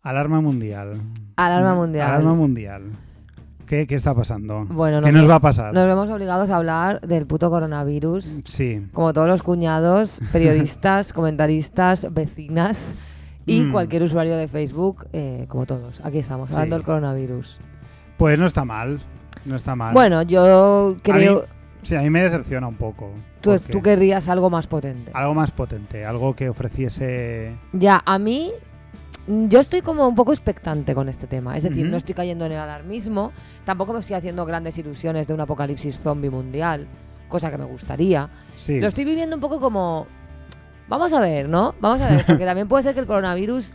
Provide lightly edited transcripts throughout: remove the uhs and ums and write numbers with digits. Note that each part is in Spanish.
Alarma mundial. Alarma mundial. Alarma mundial. ¿Qué está pasando? Bueno, ¿Qué nos va a pasar? Nos vemos obligados a hablar del puto coronavirus. Sí. Como todos los cuñados, periodistas, comentaristas, vecinas y cualquier usuario de Facebook, como todos. Aquí estamos, hablando del coronavirus. Pues no está mal. No está mal. Bueno, yo creo... A mí me decepciona un poco. Tú querrías algo más potente. Algo más potente, algo que ofreciese... Ya, a mí... Yo estoy como un poco expectante con este tema. Es decir, no estoy cayendo en el alarmismo. Tampoco me estoy haciendo grandes ilusiones de un apocalipsis zombie mundial, cosa que me gustaría. Sí. Lo estoy viviendo un poco como... Vamos a ver, ¿no? Vamos a ver, porque también puede ser que el coronavirus...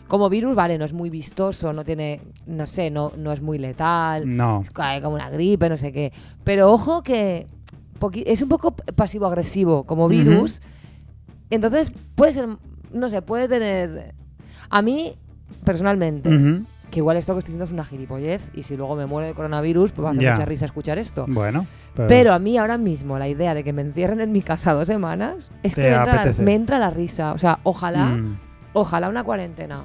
como virus, vale, no es muy vistoso, no tiene... No sé, no es muy letal. No. Es como una gripe, no sé qué. Pero ojo que... es un poco pasivo-agresivo como virus. Entonces, puede ser... No sé, puede tener... A mí, personalmente, que igual esto que estoy diciendo es una gilipollez, y si luego me muero de coronavirus, pues va a hacer mucha risa escuchar esto. Bueno, pero a mí ahora mismo la idea de que me encierren en mi casa 2 semanas es que me entra la risa. O sea, ojalá una cuarentena.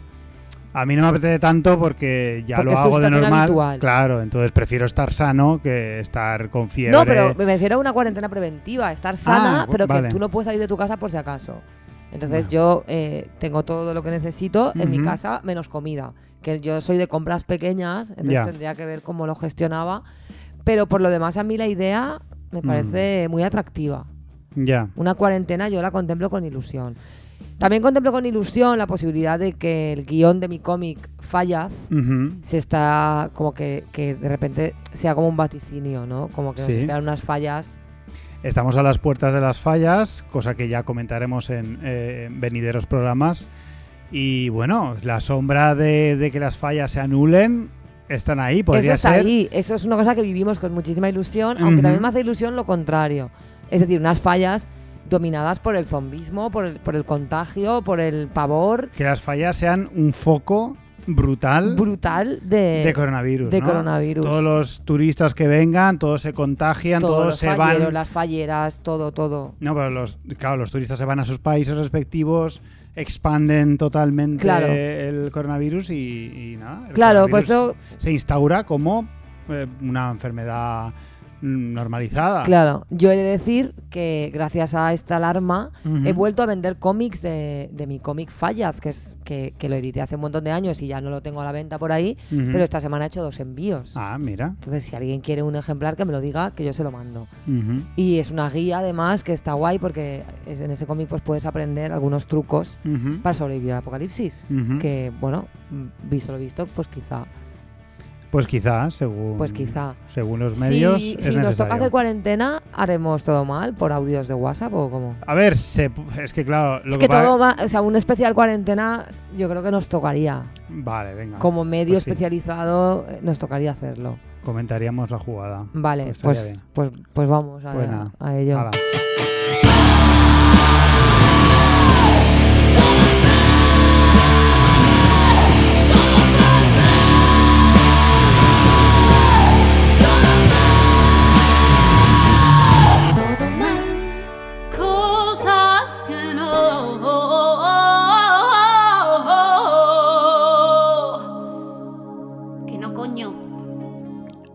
A mí no me apetece tanto porque lo hago de normal. Habitual. Claro, entonces prefiero estar sano que estar con fiebre. No, pero me refiero a una cuarentena preventiva, estar sana, pero que tú no puedes salir de tu casa por si acaso. Entonces yo tengo todo lo que necesito en mi casa, menos comida. Que yo soy de compras pequeñas, entonces tendría que ver cómo lo gestionaba. Pero por lo demás, a mí la idea me parece muy atractiva. Una cuarentena yo la contemplo con ilusión. También contemplo con ilusión la posibilidad de que el guión de mi cómic Fallas se está como que de repente sea como un vaticinio, ¿no? Como que nos esperan unas fallas. Estamos a las puertas de las fallas, cosa que ya comentaremos en venideros programas. Y bueno, la sombra de que las fallas se anulen están ahí, podría ser. Eso está ser. ahí, eso es una cosa que vivimos con muchísima ilusión, aunque también me hace ilusión lo contrario. Es decir, unas fallas dominadas por el zombismo, por el contagio, por el pavor. Que las fallas sean un foco brutal de coronavirus, de ¿no? coronavirus. Todos los turistas que vengan, todos se contagian, todos se van. Las falleras, todo. No, pero los turistas se van a sus países respectivos, expanden totalmente el coronavirus y nada. Claro, pues eso se instaura como una enfermedad normalizada. Claro, yo he de decir que gracias a esta alarma he vuelto a vender cómics de mi cómic Fallas, que lo edité hace un montón de años y ya no lo tengo a la venta por ahí, pero esta semana he hecho 2 envíos. Ah, mira. Entonces, si alguien quiere un ejemplar, que me lo diga, que yo se lo mando. Y es una guía, además, que está guay porque en ese cómic pues puedes aprender algunos trucos para sobrevivir al apocalipsis. Que, bueno, visto lo visto, pues quizá... Pues quizá, según los medios. Si nos toca hacer cuarentena, ¿haremos todo mal por audios de WhatsApp o cómo? A ver, es que claro... un especial cuarentena yo creo que nos tocaría. Vale, venga. Como medio especializado nos tocaría hacerlo. Comentaríamos la jugada. Vale, pues vamos a ello. Hala.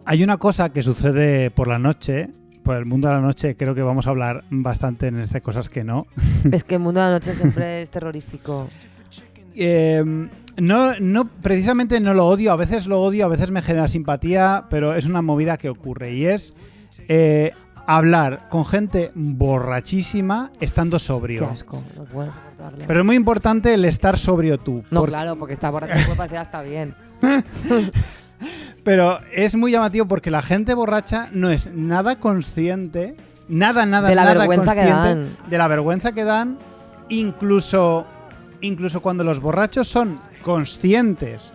Hay una cosa que sucede por la noche, por el mundo de la noche, creo que vamos a hablar bastante en este Cosas que no. Es que el mundo de la noche siempre es terrorífico. No, precisamente no lo odio, a veces lo odio, a veces me genera simpatía, pero es una movida que ocurre y es hablar con gente borrachísima estando sobrio. Qué asco, no puedo soportarle. Pero es muy importante el estar sobrio tú. Claro, porque estar borracho puede parecer hasta bien. Pero es muy llamativo porque la gente borracha no es nada consciente, nada de la vergüenza que dan. De la vergüenza que dan, incluso cuando los borrachos son conscientes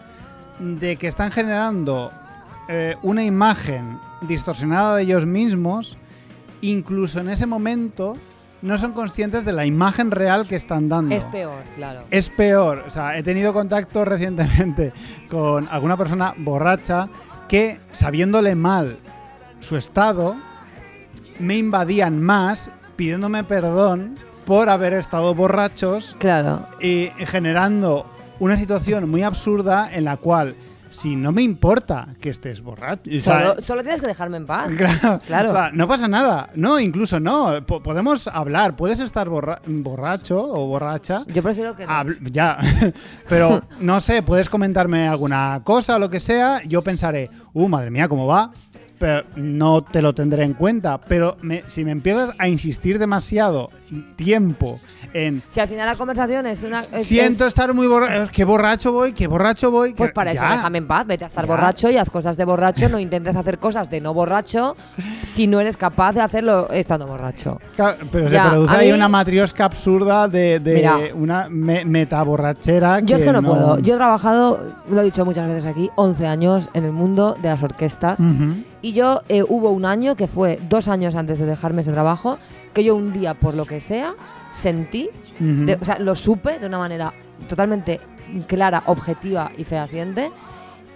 de que están generando una imagen distorsionada de ellos mismos, incluso en ese momento no son conscientes de la imagen real que están dando. Es peor, claro. Es peor. O sea, he tenido contacto recientemente con alguna persona borracha que, sabiéndole mal su estado, me invadían más pidiéndome perdón por haber estado borrachos. Claro. Y generando una situación muy absurda en la cual, si no me importa que estés borracho... Solo tienes que dejarme en paz. Claro. O sea, no pasa nada. No, incluso no. Podemos hablar. Puedes estar borracho o borracha. Yo prefiero que no. Ya. Pero, no sé, puedes comentarme alguna cosa o lo que sea. Yo pensaré, madre mía, ¿cómo va? Pero no te lo tendré en cuenta. Pero si me empiezas a insistir demasiado tiempo en... Si al final la conversación es una... Siento estar muy borracho. ¿Qué borracho voy? Pues para eso déjame en paz. Vete a estar borracho y haz cosas de borracho. No intentes hacer cosas de no borracho si no eres capaz de hacerlo estando borracho. Pero se produce ahí una matriosca absurda de una metaborrachera. Yo es que no puedo. Yo he trabajado, lo he dicho muchas veces aquí, 11 años en el mundo de las orquestas. Y yo hubo un año, que fue 2 años antes de dejarme ese trabajo, que yo un día, por lo que sea, sentí, o sea, lo supe de una manera totalmente clara, objetiva y fehaciente,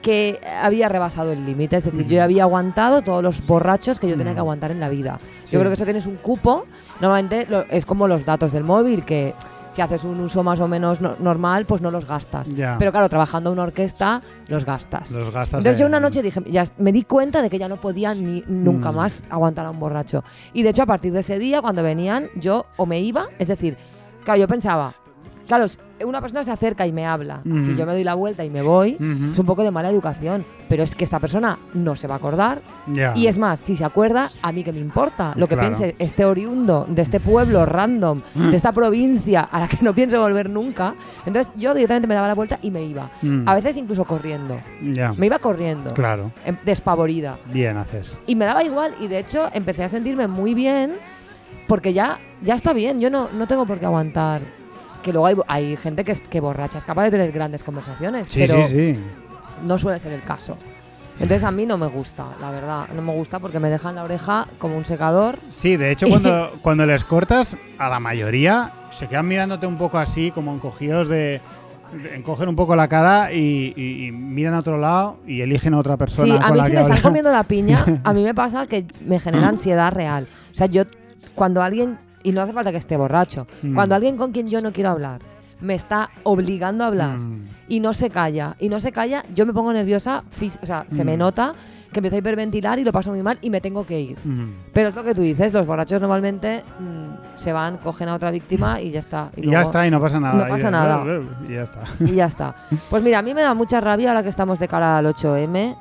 que había rebasado el límite. Es decir, yo había aguantado todos los borrachos que yo tenía que aguantar en la vida. Sí. Yo creo que eso tienes un cupo. Normalmente es como los datos del móvil, que si haces un uso más o menos normal, pues no los gastas. Ya. Pero claro, trabajando en una orquesta, los gastas. Entonces yo una noche dije, ya me di cuenta de que ya no podía nunca más aguantar a un borracho. Y de hecho, a partir de ese día, cuando venían, yo o me iba, es decir, claro, yo pensaba, claro, una persona se acerca y me habla. Si yo me doy la vuelta y me voy, es un poco de mala educación. Pero es que esta persona no se va a acordar. Y es más, si se acuerda, a mí que me importa. Lo que piense este oriundo de este pueblo random, de esta provincia a la que no pienso volver nunca. Entonces yo directamente me daba la vuelta y me iba. A veces incluso corriendo. Me iba corriendo. Claro. Despavorida. Bien haces. Y me daba igual. Y de hecho empecé a sentirme muy bien porque ya está bien. Yo no tengo por qué aguantar. Que luego hay gente que borracha es capaz de tener grandes conversaciones, pero no suele ser el caso. Entonces a mí no me gusta, la verdad. No me gusta porque me dejan la oreja como un secador. Sí, de hecho cuando les cortas, a la mayoría se quedan mirándote un poco así, como encogidos encogen un poco la cara y miran a otro lado y eligen a otra persona. Sí, a mí si me están comiendo la piña, a mí me pasa que me genera ansiedad real. O sea, yo cuando alguien... Y no hace falta que esté borracho. Cuando alguien con quien yo no quiero hablar me está obligando a hablar y no se calla, yo me pongo nerviosa, o sea, se me nota que empiezo a hiperventilar y lo paso muy mal y me tengo que ir. Pero es lo que tú dices, los borrachos normalmente se van, cogen a otra víctima y ya está. Y ya está, y no pasa nada. No pasa nada. Y ya está. Y ya está. Pues mira, a mí me da mucha rabia ahora que estamos de cara al 8M.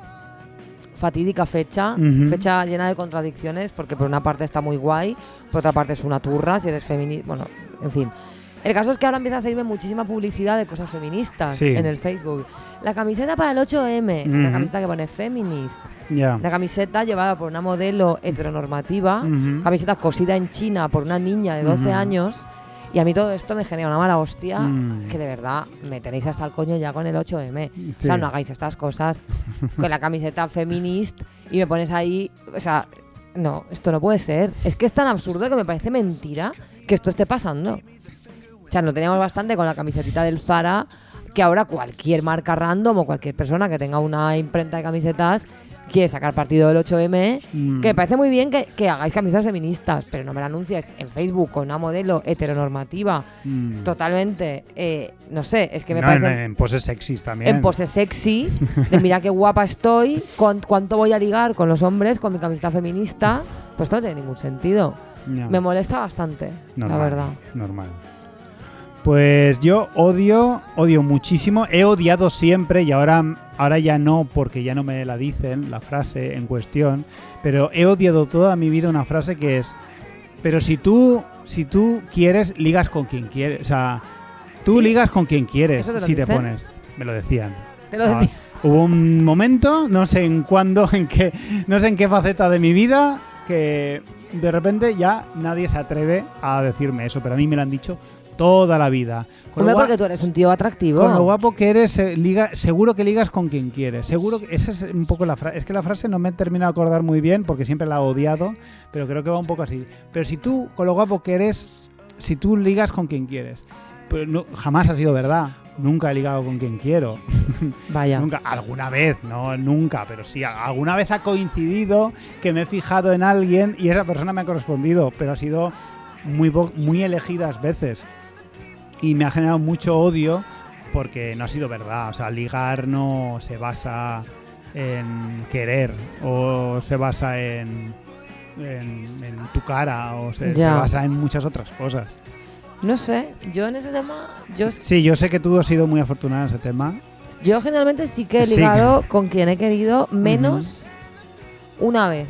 Fatídica fecha, fecha llena de contradicciones, porque por una parte está muy guay, por otra parte es una turra, si eres feminista, bueno, en fin. El caso es que ahora empieza a salirme muchísima publicidad de cosas feministas en el Facebook. La camiseta para el 8M, una camiseta que pone feminist. La camiseta llevada por una modelo heteronormativa, camiseta cosida en China por una niña de 12 años. Y a mí todo esto me genera una mala hostia que de verdad me tenéis hasta el coño ya con el 8M. O sea, no hagáis estas cosas con la camiseta feminist y me pones ahí... O sea, no, esto no puede ser. Es que es tan absurdo que me parece mentira que esto esté pasando. O sea, no teníamos bastante con la camisetita del Zara, que ahora cualquier marca random o cualquier persona que tenga una imprenta de camisetas quiere sacar partido del 8M, que me parece muy bien que hagáis camisetas feministas, pero no me la anuncies en Facebook con una modelo heteronormativa totalmente, no sé, es que me parece... En poses sexys también. En poses sexy, de mira qué guapa estoy, cuánto voy a ligar con los hombres con mi camiseta feminista, pues no tiene ningún sentido. No. Me molesta bastante, la verdad. Normal. Pues yo odio muchísimo, he odiado siempre y ahora ya no, porque ya no me la dicen, la frase en cuestión, pero he odiado toda mi vida una frase que es, pero si tú quieres, ligas con quien quieres, o sea, tú ligas con quien quieres si te pones, me lo decían. Te lo decían. Hubo un momento, no sé en cuándo, no sé en qué faceta de mi vida, que de repente ya nadie se atreve a decirme eso, pero a mí me lo han dicho toda la vida. Hombre, porque tú eres un tío atractivo. Con lo guapo que eres, seguro que ligas con quien quieres. Seguro que esa es un poco la frase. Es que la frase no me he terminado de acordar muy bien porque siempre la he odiado, pero creo que va un poco así. Pero si tú, con lo guapo que eres, si tú ligas con quien quieres, pero no, jamás ha sido verdad. Nunca he ligado con quien quiero. Vaya. Nunca, alguna vez, no nunca, pero sí, alguna vez ha coincidido que me he fijado en alguien y esa persona me ha correspondido, pero ha sido muy elegidas veces. Y me ha generado mucho odio porque no ha sido verdad. O sea, ligar no se basa en querer o se basa en tu cara o se basa en muchas otras cosas. No sé, yo en ese tema... Sí, yo sé que tú has sido muy afortunada en ese tema. Yo generalmente sí que he ligado con quien he querido, menos una vez.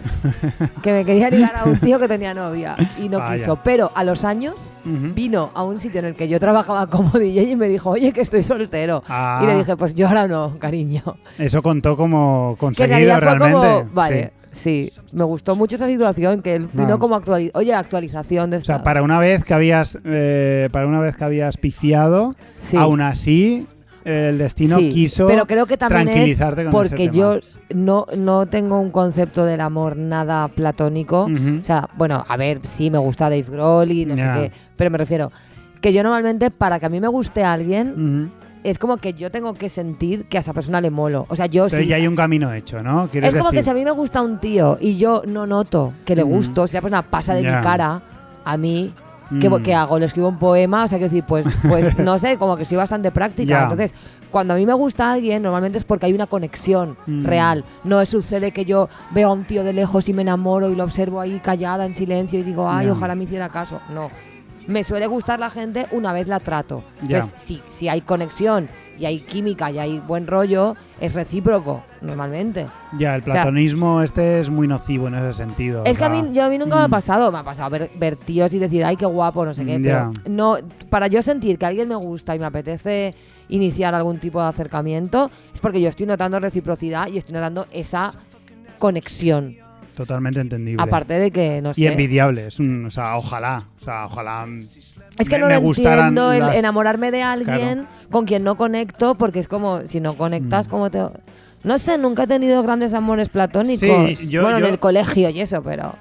Que me quería ligar a un tío que tenía novia y no quiso. Pero a los años vino a un sitio en el que yo trabajaba como DJ y me dijo, oye, que estoy soltero. Y le dije, pues yo ahora no, cariño. Eso contó como conseguido realmente. Como, vale. Sí, me gustó mucho esa situación que él vino como actualización de esta. O sea, para una vez que habías pifiado, aún así el destino quiso pero creo que también tranquilizarte es con porque ese tema. yo no tengo un concepto del amor nada platónico. O sea, bueno, a ver, sí me gusta Dave Grohl y no sé qué, pero me refiero que yo normalmente para que a mí me guste alguien es como que yo tengo que sentir que a esa persona le molo. O sea, yo pero sí. ya hay un camino hecho, ¿no? Es como que si a mí me gusta un tío y yo no noto que le gusto, si esa persona pasa de mi cara, a mí, ¿qué hago? ¿Le escribo un poema? O sea, quiero decir, pues no sé, como que soy bastante práctica. Entonces, cuando a mí me gusta alguien, normalmente es porque hay una conexión real. No sucede que yo veo a un tío de lejos y me enamoro y lo observo ahí callada, en silencio, y digo, ay, ojalá me hiciera caso. No. Me suele gustar la gente una vez la trato. Entonces, si hay conexión y hay química y hay buen rollo, es recíproco, normalmente. Ya, el platonismo es muy nocivo en ese sentido. Es que a mí nunca me ha pasado ver tíos y decir, ay, qué guapo, no sé qué. Pero no, para yo sentir que alguien me gusta y me apetece iniciar algún tipo de acercamiento, es porque yo estoy notando reciprocidad y estoy notando esa conexión. Totalmente entendible. Aparte de que, no sé. Y envidiable. O sea, ojalá. Es que no lo entiendo el enamorarme de alguien con quien no conecto, porque es como, si no conectas, ¿cómo te...? No sé, nunca he tenido grandes amores platónicos. Sí, en el colegio y eso, pero...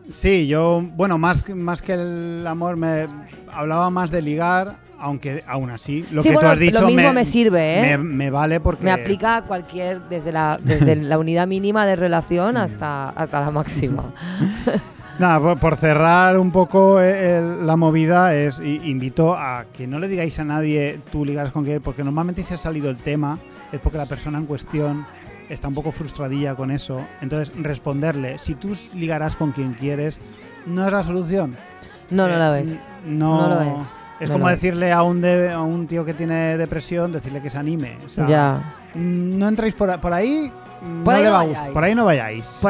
Sí, yo, bueno, más que el amor, me hablaba más de ligar. Aunque aún así, lo que tú has dicho lo mismo me sirve, me vale porque... Me aplica a cualquier, desde la unidad mínima de relación hasta la máxima. Nada, por cerrar un poco la movida, invito a que no le digáis a nadie tú ligarás con quién, porque normalmente si ha salido el tema es porque la persona en cuestión está un poco frustradilla con eso. Entonces, responderle, si tú ligarás con quien quieres, no es la solución. No la ves. No lo es. Es como decirle a un tío que tiene depresión, decirle que se anime. O sea, no entréis por ahí, por ahí no vayáis. Por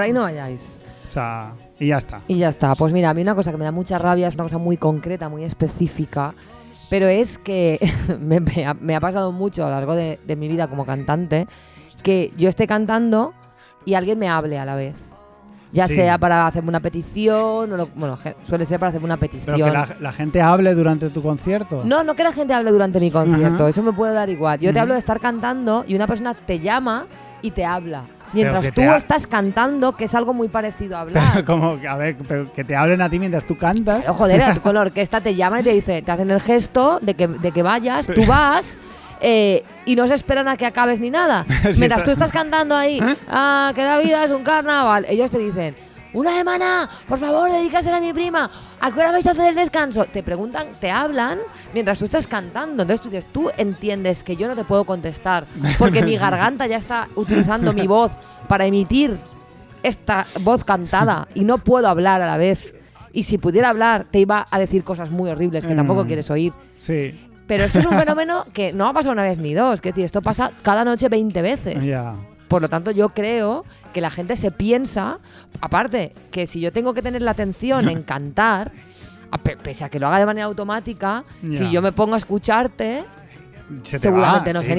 ahí no vayáis. O sea, y ya está. Y ya está. Pues mira, a mí una cosa que me da mucha rabia, es una cosa muy concreta, muy específica, pero es que me ha pasado mucho a lo largo de mi vida como cantante, que yo esté cantando y alguien me hable a la vez. Ya sea para hacerme una petición, suele ser para hacerme una petición. Pero que la gente hable durante tu concierto. No que la gente hable durante mi concierto, eso me puede dar igual. Yo te hablo de estar cantando y una persona te llama y te habla. Mientras tú estás cantando, que es algo muy parecido a hablar. Pero que te hablen a ti mientras tú cantas. Pero, joder, con la orquesta te llaman y te hacen el gesto de que vayas, tú vas... y no se esperan a que acabes ni nada. Mientras tú estás cantando ahí, que la vida es un carnaval, ellos te dicen, una semana, por favor, dedícasela a mi prima, ¿a qué hora vais a hacer el descanso? Te preguntan, te hablan mientras tú estás cantando. Entonces tú dices, tú entiendes que yo no te puedo contestar porque mi garganta ya está utilizando mi voz para emitir esta voz cantada y no puedo hablar a la vez. Y si pudiera hablar, te iba a decir cosas muy horribles que tampoco quieres oír. Sí. Pero esto es un fenómeno que no ha pasado una vez ni dos. Es decir, esto pasa cada noche 20 veces. Por lo tanto, yo creo que la gente se piensa, aparte, que si yo tengo que tener la atención en cantar, pese a que lo haga de manera automática, si yo me pongo a escucharte, seguramente no sé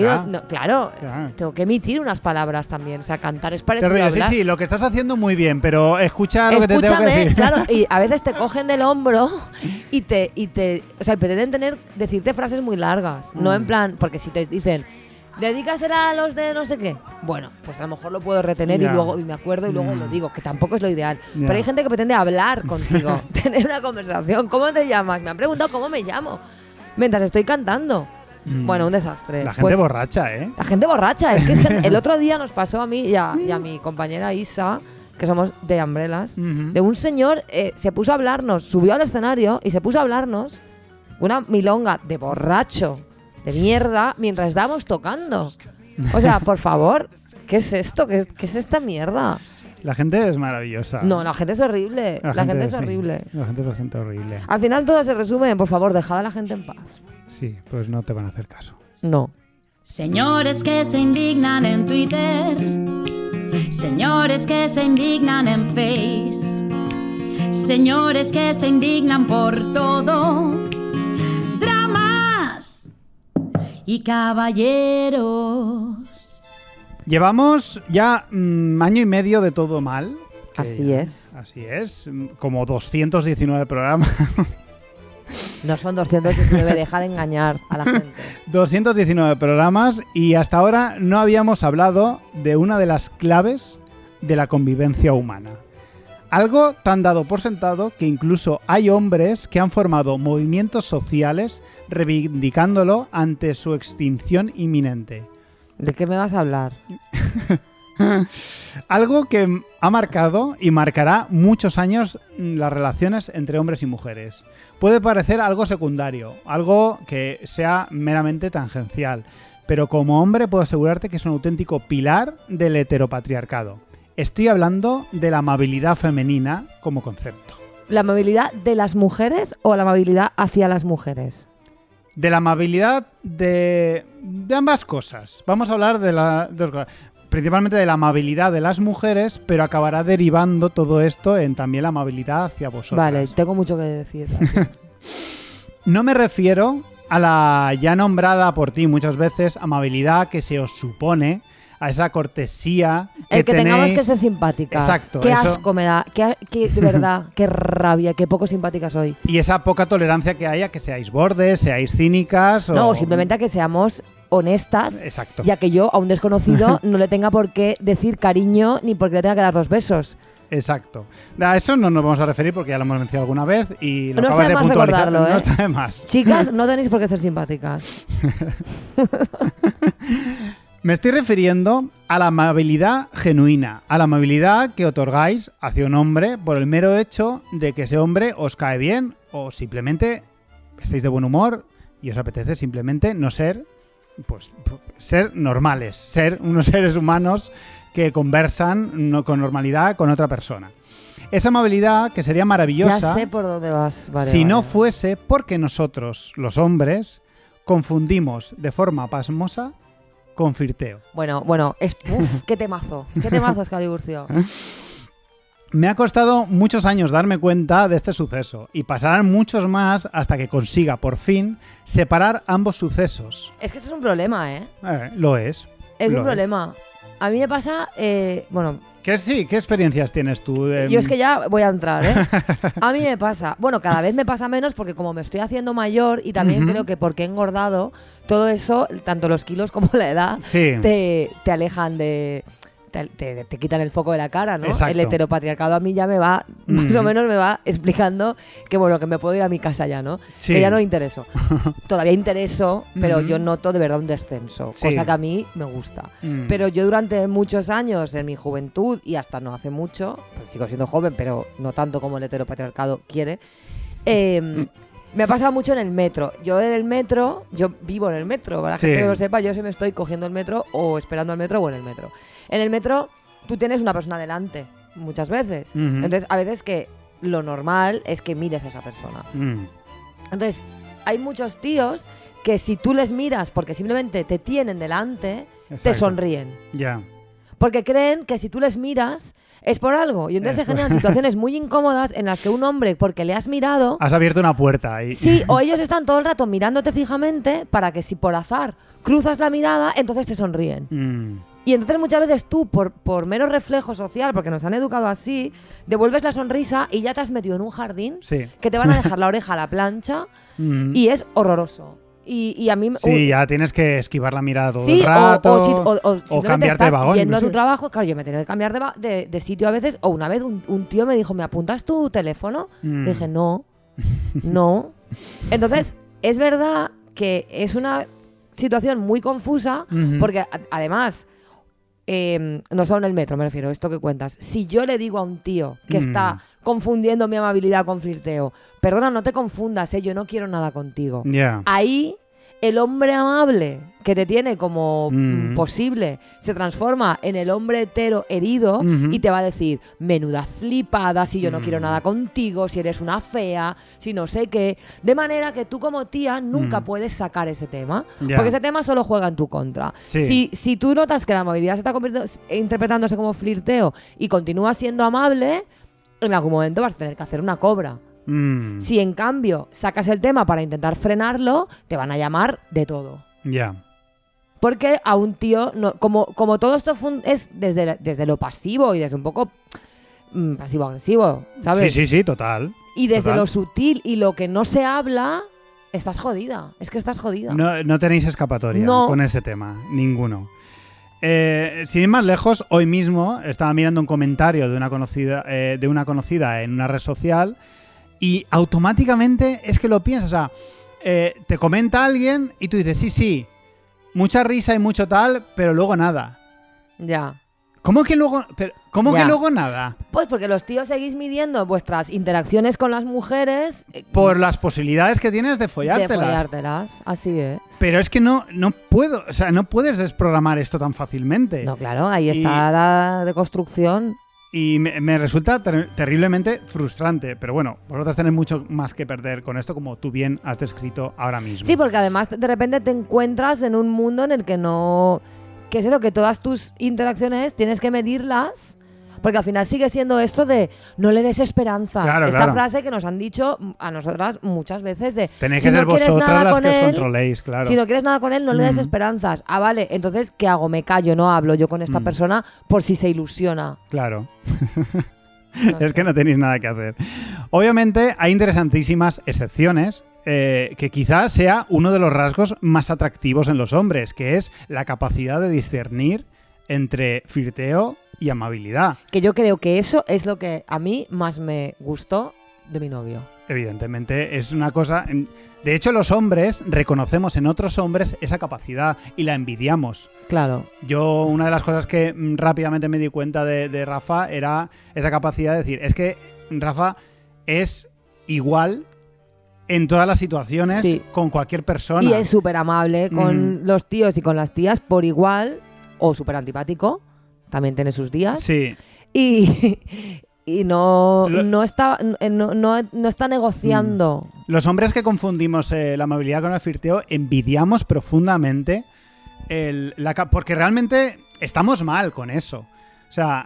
claro, tengo que emitir unas palabras también. O sea, cantar es parecido a hablar. Sí, lo que estás haciendo muy bien, pero escucha lo que te tengo que decir. Claro, y a veces te cogen del hombro y o sea, pretenden decirte frases muy largas. No en plan, porque si te dicen, dedícasela a los de no sé qué. Bueno, pues a lo mejor lo puedo retener y luego me acuerdo y luego lo digo, que tampoco es lo ideal. Pero hay gente que pretende hablar contigo, tener una conversación. ¿Cómo te llamas? Me han preguntado cómo me llamo mientras estoy cantando. Bueno, un desastre. La gente borracha, ¿eh? La gente borracha. Es que el otro día nos pasó a mí y a mi compañera Isa, que somos de Umbrellas, de un señor, se puso a hablarnos, subió al escenario y se puso a hablarnos una milonga de borracho. de mierda mientras estábamos tocando. O sea, por favor, ¿qué es esto? ¿Qué es esta mierda? La gente es maravillosa. No, la gente es horrible. La gente es horrible. La gente es bastante horrible. Al final todo se resume en, por favor, dejad a la gente en paz. Sí, pues no te van a hacer caso. No. Señores que se indignan en Twitter, señores que se indignan en Face, señores que se indignan por todo, dramas y caballeros. Llevamos ya año y medio de todo mal. Así es. Así es, como 219 programas. No son 219, deja de engañar a la gente. 219 programas y hasta ahora no habíamos hablado de una de las claves de la convivencia humana. Algo tan dado por sentado que incluso hay hombres que han formado movimientos sociales reivindicándolo ante su extinción inminente. ¿De qué me vas a hablar? Algo que ha marcado y marcará muchos años las relaciones entre hombres y mujeres. Puede parecer algo secundario, algo que sea meramente tangencial, pero como hombre puedo asegurarte que es un auténtico pilar del heteropatriarcado. Estoy hablando de la amabilidad femenina como concepto. ¿La amabilidad de las mujeres o la amabilidad hacia las mujeres? De la amabilidad de ambas cosas. Vamos a hablar de las dos cosas. Principalmente de la amabilidad de las mujeres, pero acabará derivando todo esto en también la amabilidad hacia vosotros. Vale, tengo mucho que decir. No me refiero a la ya nombrada por ti muchas veces amabilidad que se os supone, a esa cortesía el que tenéis. Tengamos que ser simpáticas. Exacto. Qué eso. asco me da, de verdad, qué rabia, qué poco simpática soy. Y esa poca tolerancia que hay a que seáis bordes, seáis cínicas o... No, simplemente a que seamos honestas, Exacto. ya que yo a un desconocido no le tenga por qué decir cariño ni porque le tenga que dar 2 besos. Exacto. A eso no nos vamos a referir porque ya lo hemos mencionado alguna vez y lo No acabas está de de más puntualizar. recordarlo, No está de más. Chicas, no tenéis por qué ser simpáticas. Me estoy refiriendo a la amabilidad genuina, a la amabilidad que otorgáis hacia un hombre por el mero hecho de que ese hombre os cae bien o simplemente estáis de buen humor y os apetece simplemente no ser, pues, ser normales, ser unos seres humanos que conversan con normalidad con otra persona. Esa amabilidad que sería maravillosa Ya sé por dónde vas. Vale, si vale. no fuese porque nosotros, los hombres, confundimos de forma pasmosa con flirteo. Bueno, qué temazo, Escaliburcio. Me ha costado muchos años darme cuenta de este suceso y pasarán muchos más hasta que consiga por fin separar ambos sucesos. Es que esto es un problema, ¿eh? Lo es. Es Lo un problema. A mí me pasa, ¿Qué experiencias tienes tú? Yo es que ya voy a entrar, ¿eh? A mí me pasa, cada vez me pasa menos porque como me estoy haciendo mayor y también creo que porque he engordado, todo eso, tanto los kilos como la edad, Sí. te alejan de... Te quitan el foco de la cara, ¿no? Exacto. El heteropatriarcado a mí ya me va, más o menos me va explicando que que me puedo ir a mi casa ya, ¿no? Sí. Que ya no intereso. Todavía intereso, pero yo noto de verdad un descenso, Sí. cosa que a mí me gusta. Pero yo durante muchos años, en mi juventud, y hasta no hace mucho, pues sigo siendo joven, pero no tanto como el heteropatriarcado quiere, me ha pasado mucho en el metro. Yo vivo en el metro, para la Sí. gente que lo sepa, yo se me estoy cogiendo el metro o esperando el metro o en el metro. En el metro tú tienes una persona delante, muchas veces. Entonces, a veces que lo normal es que mires a esa persona. Entonces, hay muchos tíos que si tú les miras porque simplemente te tienen delante, te Exacto. sonríen. Ya. Porque creen que si tú les miras es por algo. Y entonces se generan situaciones muy incómodas en las que un hombre, porque le has mirado... Has abierto una puerta ahí. Sí, o ellos están todo el rato mirándote fijamente para que si por azar cruzas la mirada, entonces te sonríen. Y entonces muchas veces tú, por mero reflejo social, porque nos han educado así, devuelves la sonrisa y ya te has metido en un jardín Sí. que te van a dejar la oreja a la plancha y es horroroso. Y a mí... Sí, ya tienes que esquivar la mirada todo Sí, el rato. o simplemente cambiarte de estás vagón. yendo no a tu sé. trabajo. Claro, yo me he tenido que cambiar de sitio a veces. O una vez un tío me dijo, ¿me apuntas tu teléfono? Le dije, no. Entonces, es verdad que es una situación muy confusa porque además... no solo en el metro, me refiero, esto que cuentas. Si yo le digo a un tío que está confundiendo mi amabilidad con flirteo, perdona, no te confundas, yo no quiero nada contigo. Ya. Ahí el hombre amable que te tiene como posible se transforma en el hombre hetero herido y te va a decir, menuda flipada, si yo no quiero nada contigo, si eres una fea, si no sé qué. De manera que tú como tía nunca puedes sacar ese tema, porque ese tema solo juega en tu contra. Sí. Si tú notas que la amabilidad se está interpretándose como flirteo y continúa siendo amable, en algún momento vas a tener que hacer una cobra. Si en cambio sacas el tema para intentar frenarlo, te van a llamar de todo. Ya. Porque a un tío, como todo esto es desde lo pasivo y desde un poco pasivo-agresivo, ¿sabes? Sí, total. Y desde total. lo sutil y lo que no se habla, estás jodida. Es que estás jodida. No tenéis escapatoria con este tema, ninguno. Sin ir más lejos, hoy mismo estaba mirando un comentario de una conocida en una red social y automáticamente es que lo piensas, o sea, te comenta alguien y tú dices, sí, mucha risa y mucho tal, pero luego nada. Ya. ¿Cómo que luego nada? Pues porque los tíos seguís midiendo vuestras interacciones con las mujeres por las posibilidades que tienes de follártelas. Así es. Pero es que no puedo, o sea, no puedes desprogramar esto tan fácilmente. No, claro, ahí está la deconstrucción. Y me resulta terriblemente frustrante. Pero bueno, vosotras tenéis mucho más que perder con esto, como tú bien has descrito ahora mismo. Sí, porque además de repente te encuentras en un mundo en el que no... Que es lo que todas tus interacciones tienes que medirlas, porque al final sigue siendo esto de no le des esperanzas. Esta frase que nos han dicho a nosotras muchas veces de... Tenéis que ser vosotras las que os controléis, claro. Si no quieres nada con él, no le des esperanzas. Ah, vale, entonces, ¿qué hago? Me callo, no hablo yo con esta persona por si se ilusiona. Claro. Es que no tenéis nada que hacer. Obviamente hay interesantísimas excepciones, que quizás sea uno de los rasgos más atractivos en los hombres, que es la capacidad de discernir entre flirteo y amabilidad. Que yo creo que eso es lo que a mí más me gustó de mi novio. Evidentemente es una cosa... De hecho, los hombres reconocemos en otros hombres esa capacidad y la envidiamos. Claro. Yo, una de las cosas que rápidamente me di cuenta de Rafa era esa capacidad de decir, es que Rafa es igual en todas las situaciones con cualquier persona. Y es súper amable con los tíos y con las tías por igual, o súper antipático, también tiene sus días. Sí. Y no está negociando. Los hombres que confundimos la amabilidad con el flirteo envidiamos profundamente porque realmente estamos mal con eso. O sea,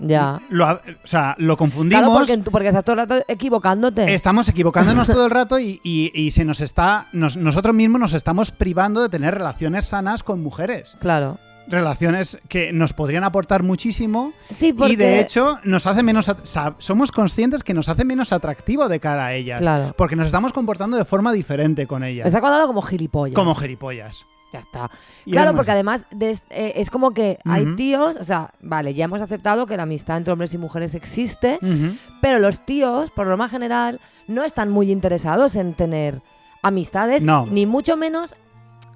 lo confundimos. Claro, porque estás todo el rato equivocándote. Estamos equivocándonos todo el rato y se nos está... nosotros mismos nos estamos privando de tener relaciones sanas con mujeres. Claro. Relaciones que nos podrían aportar muchísimo, sí, porque... y de hecho nos hace menos somos conscientes que nos hace menos atractivo de cara a ellas, claro, porque nos estamos comportando de forma diferente con ellas. Está contando como gilipollas. Ya está. Claro, porque además es como que hay tíos, o sea, vale, ya hemos aceptado que la amistad entre hombres y mujeres existe, pero los tíos, por norma general, no están muy interesados en tener amistades, ni mucho menos.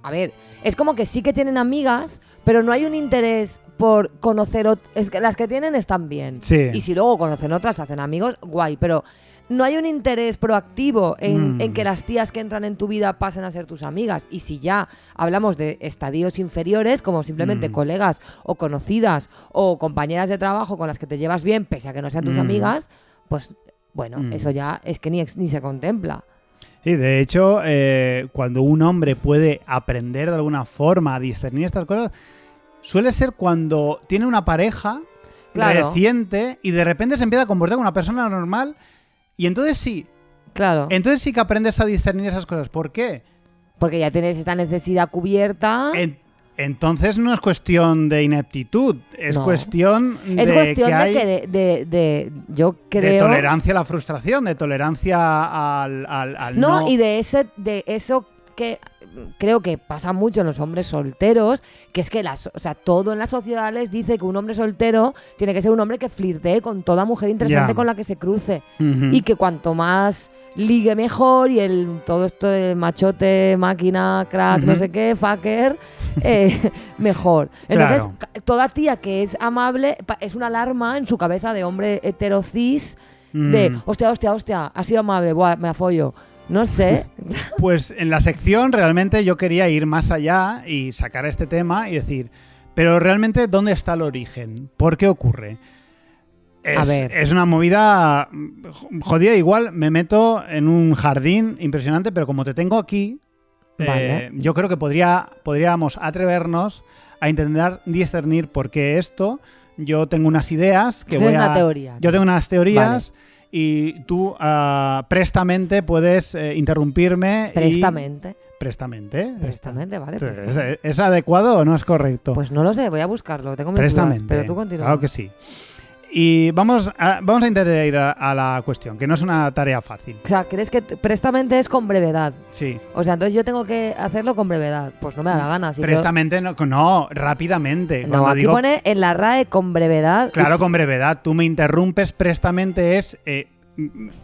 A ver, es como que sí que tienen amigas, pero no hay un interés por conocer es que las que tienen están bien. Sí. Y si luego conocen otras, hacen amigos, guay, pero no hay un interés proactivo en que las tías que entran en tu vida pasen a ser tus amigas. Y si ya hablamos de estadios inferiores, como simplemente colegas o conocidas o compañeras de trabajo con las que te llevas bien, pese a que no sean tus amigas, pues bueno, eso ya es que ni se contempla. Sí, de hecho, cuando un hombre puede aprender de alguna forma a discernir estas cosas, suele ser cuando tiene una pareja reciente y de repente se empieza a comportar como una persona normal, y entonces sí. Claro. Entonces sí que aprendes a discernir esas cosas. ¿Por qué? Porque ya tienes esta necesidad cubierta. Entonces no es cuestión de ineptitud, es cuestión de yo creo, de tolerancia a la frustración, de tolerancia al no. Y de eso que creo que pasa mucho en los hombres solteros, que es que todo en la sociedad les dice que un hombre soltero tiene que ser un hombre que flirtee con toda mujer interesante con la que se cruce, y que cuanto más ligue mejor, y todo esto de machote, máquina, crack, no sé qué, fucker, mejor. Entonces, toda tía que es amable es una alarma en su cabeza de hombre heterocis de hostia, ha sido amable, buah, me la follo. No sé. Pues en la sección realmente yo quería ir más allá y sacar este tema y decir, pero realmente ¿dónde está el origen? ¿Por qué ocurre? Es una movida jodida. Igual me meto en un jardín impresionante, pero como te tengo aquí, vale. Yo creo que podríamos atrevernos a intentar discernir por qué esto. Yo tengo unas ideas que una teoría. Yo tengo unas teorías, vale. Y tú prestamente puedes interrumpirme. Prestamente. Prestamente, vale. ¿Es adecuado o no es correcto? Pues no lo sé, voy a buscarlo. Tengo mis dudas, pero tú continúa. Claro que sí. Y vamos a intentar ir a la cuestión, que no es una tarea fácil. O sea, ¿crees que prestamente es con brevedad? Sí. O sea, entonces yo tengo que hacerlo con brevedad. Pues no me da la gana. Si prestamente no, rápidamente. No, aquí pone en la RAE con brevedad. Claro, con brevedad. Tú me interrumpes prestamente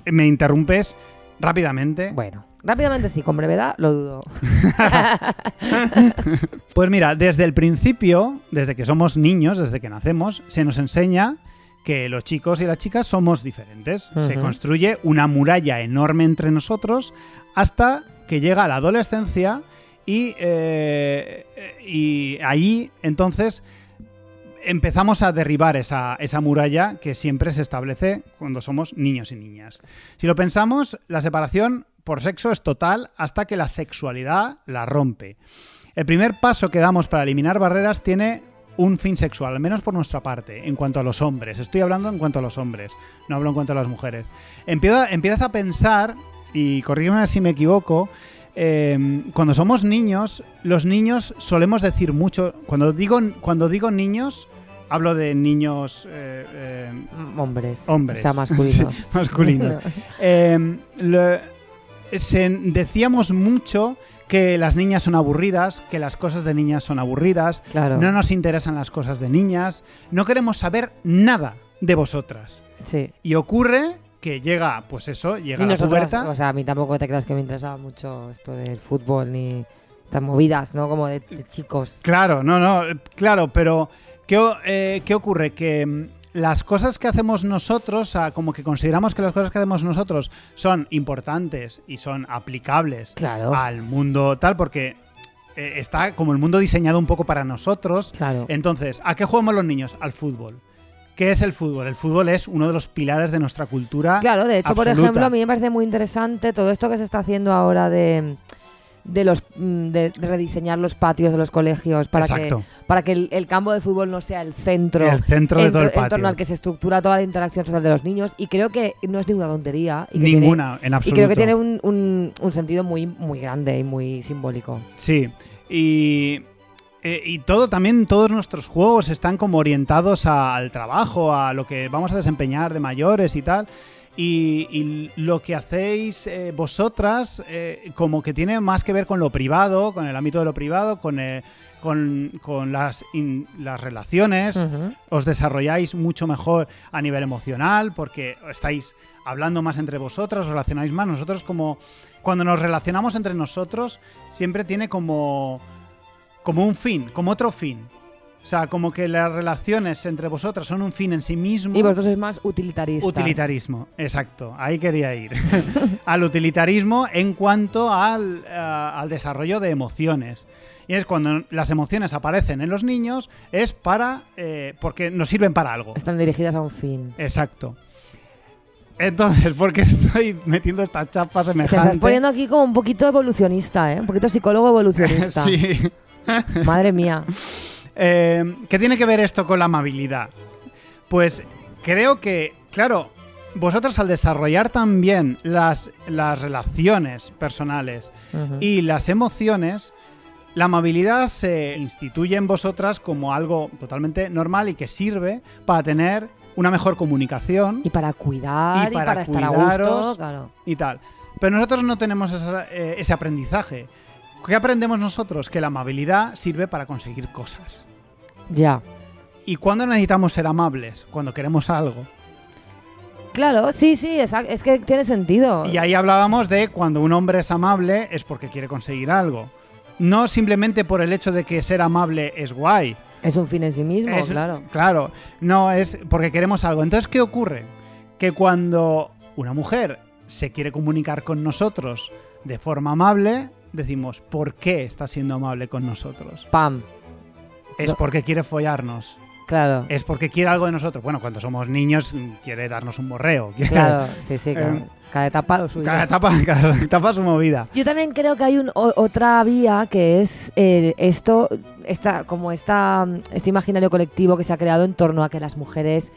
me interrumpes rápidamente. Bueno, rápidamente sí, con brevedad lo dudo. Pues mira, desde el principio, desde que somos niños, desde que nacemos, se nos enseña que los chicos y las chicas somos diferentes. Uh-huh. Se construye una muralla enorme entre nosotros hasta que llega la adolescencia y ahí entonces empezamos a derribar esa muralla que siempre se establece cuando somos niños y niñas. Si lo pensamos, la separación por sexo es total hasta que la sexualidad la rompe. El primer paso que damos para eliminar barreras tiene un fin sexual, al menos por nuestra parte, en cuanto a los hombres. Estoy hablando en cuanto a los hombres, no hablo en cuanto a las mujeres. Empiezas a pensar, y corrígeme si me equivoco, cuando somos niños, los niños solemos decir mucho. Cuando digo niños, hablo de niños... hombres. O sea, masculinos. Sí, masculinos. Decíamos mucho que las niñas son aburridas, que las cosas de niñas son aburridas, claro. No nos interesan las cosas de niñas, no queremos saber nada de vosotras. Sí. Y ocurre que llega la pubertad. O sea, a mí tampoco te creas que me interesaba mucho esto del fútbol ni estas movidas, ¿no? Como de chicos. Claro, claro, pero ¿qué ocurre? Que las cosas que hacemos nosotros, como que consideramos que las cosas que hacemos nosotros son importantes y son aplicables, claro, al mundo tal, porque está como el mundo diseñado un poco para nosotros. Claro. Entonces, ¿a qué jugamos los niños? Al fútbol. ¿Qué es el fútbol? El fútbol es uno de los pilares de nuestra cultura. Claro, de hecho, absoluta. Por ejemplo, a mí me parece muy interesante todo esto que se está haciendo ahora de rediseñar los patios de los colegios para que el campo de fútbol no sea el centro de todo el patio, en torno al que se estructura toda la interacción social de los niños, y creo que no es ninguna tontería en absoluto, y creo que tiene un sentido muy, muy grande y muy simbólico. Sí, y todos nuestros juegos están como orientados al trabajo, a lo que vamos a desempeñar de mayores y tal. Y lo que hacéis vosotras como que tiene más que ver con lo privado, con el ámbito de lo privado, con las relaciones. Uh-huh. Os desarrolláis mucho mejor a nivel emocional porque estáis hablando más entre vosotras, os relacionáis más. Nosotros, como cuando nos relacionamos entre nosotros, siempre tiene como un fin, como otro fin. O sea, como que las relaciones entre vosotras son un fin en sí mismo. Y vosotros sois más utilitaristas. Utilitarismo, exacto. Ahí quería ir. Al utilitarismo en cuanto al desarrollo de emociones. Y es cuando las emociones aparecen en los niños, es porque nos sirven para algo. Están dirigidas a un fin. Exacto. Entonces, ¿por qué estoy metiendo esta chapa semejante? Te estás poniendo aquí como un poquito evolucionista, ¿eh? Un poquito psicólogo evolucionista. Sí. Madre mía. ¿Qué tiene que ver esto con la amabilidad? Pues creo que, claro, vosotros al desarrollar también las relaciones personales, uh-huh, y las emociones, la amabilidad se instituye en vosotras como algo totalmente normal y que sirve para tener una mejor comunicación. Y para cuidar, y para estar a gusto, claro. Y tal. Pero nosotros no tenemos ese aprendizaje. ¿Qué aprendemos nosotros? Que la amabilidad sirve para conseguir cosas. Ya. ¿Y cuándo necesitamos ser amables? Cuando queremos algo. Claro, sí, es que tiene sentido. Y ahí hablábamos de cuando un hombre es amable es porque quiere conseguir algo. No simplemente por el hecho de que ser amable es guay. Es un fin en sí mismo, claro. Claro, no, es porque queremos algo. Entonces, ¿qué ocurre? Que cuando una mujer se quiere comunicar con nosotros de forma amable, decimos, ¿por qué está siendo amable con nosotros? ¡Pam! Es porque quiere follarnos. Claro. Es porque quiere algo de nosotros. Bueno, cuando somos niños quiere darnos un borreo. Claro, sí, claro. Cada etapa lo suyo. Cada etapa su movida. Yo también creo que hay otra vía que es este imaginario colectivo que se ha creado en torno a que las mujeres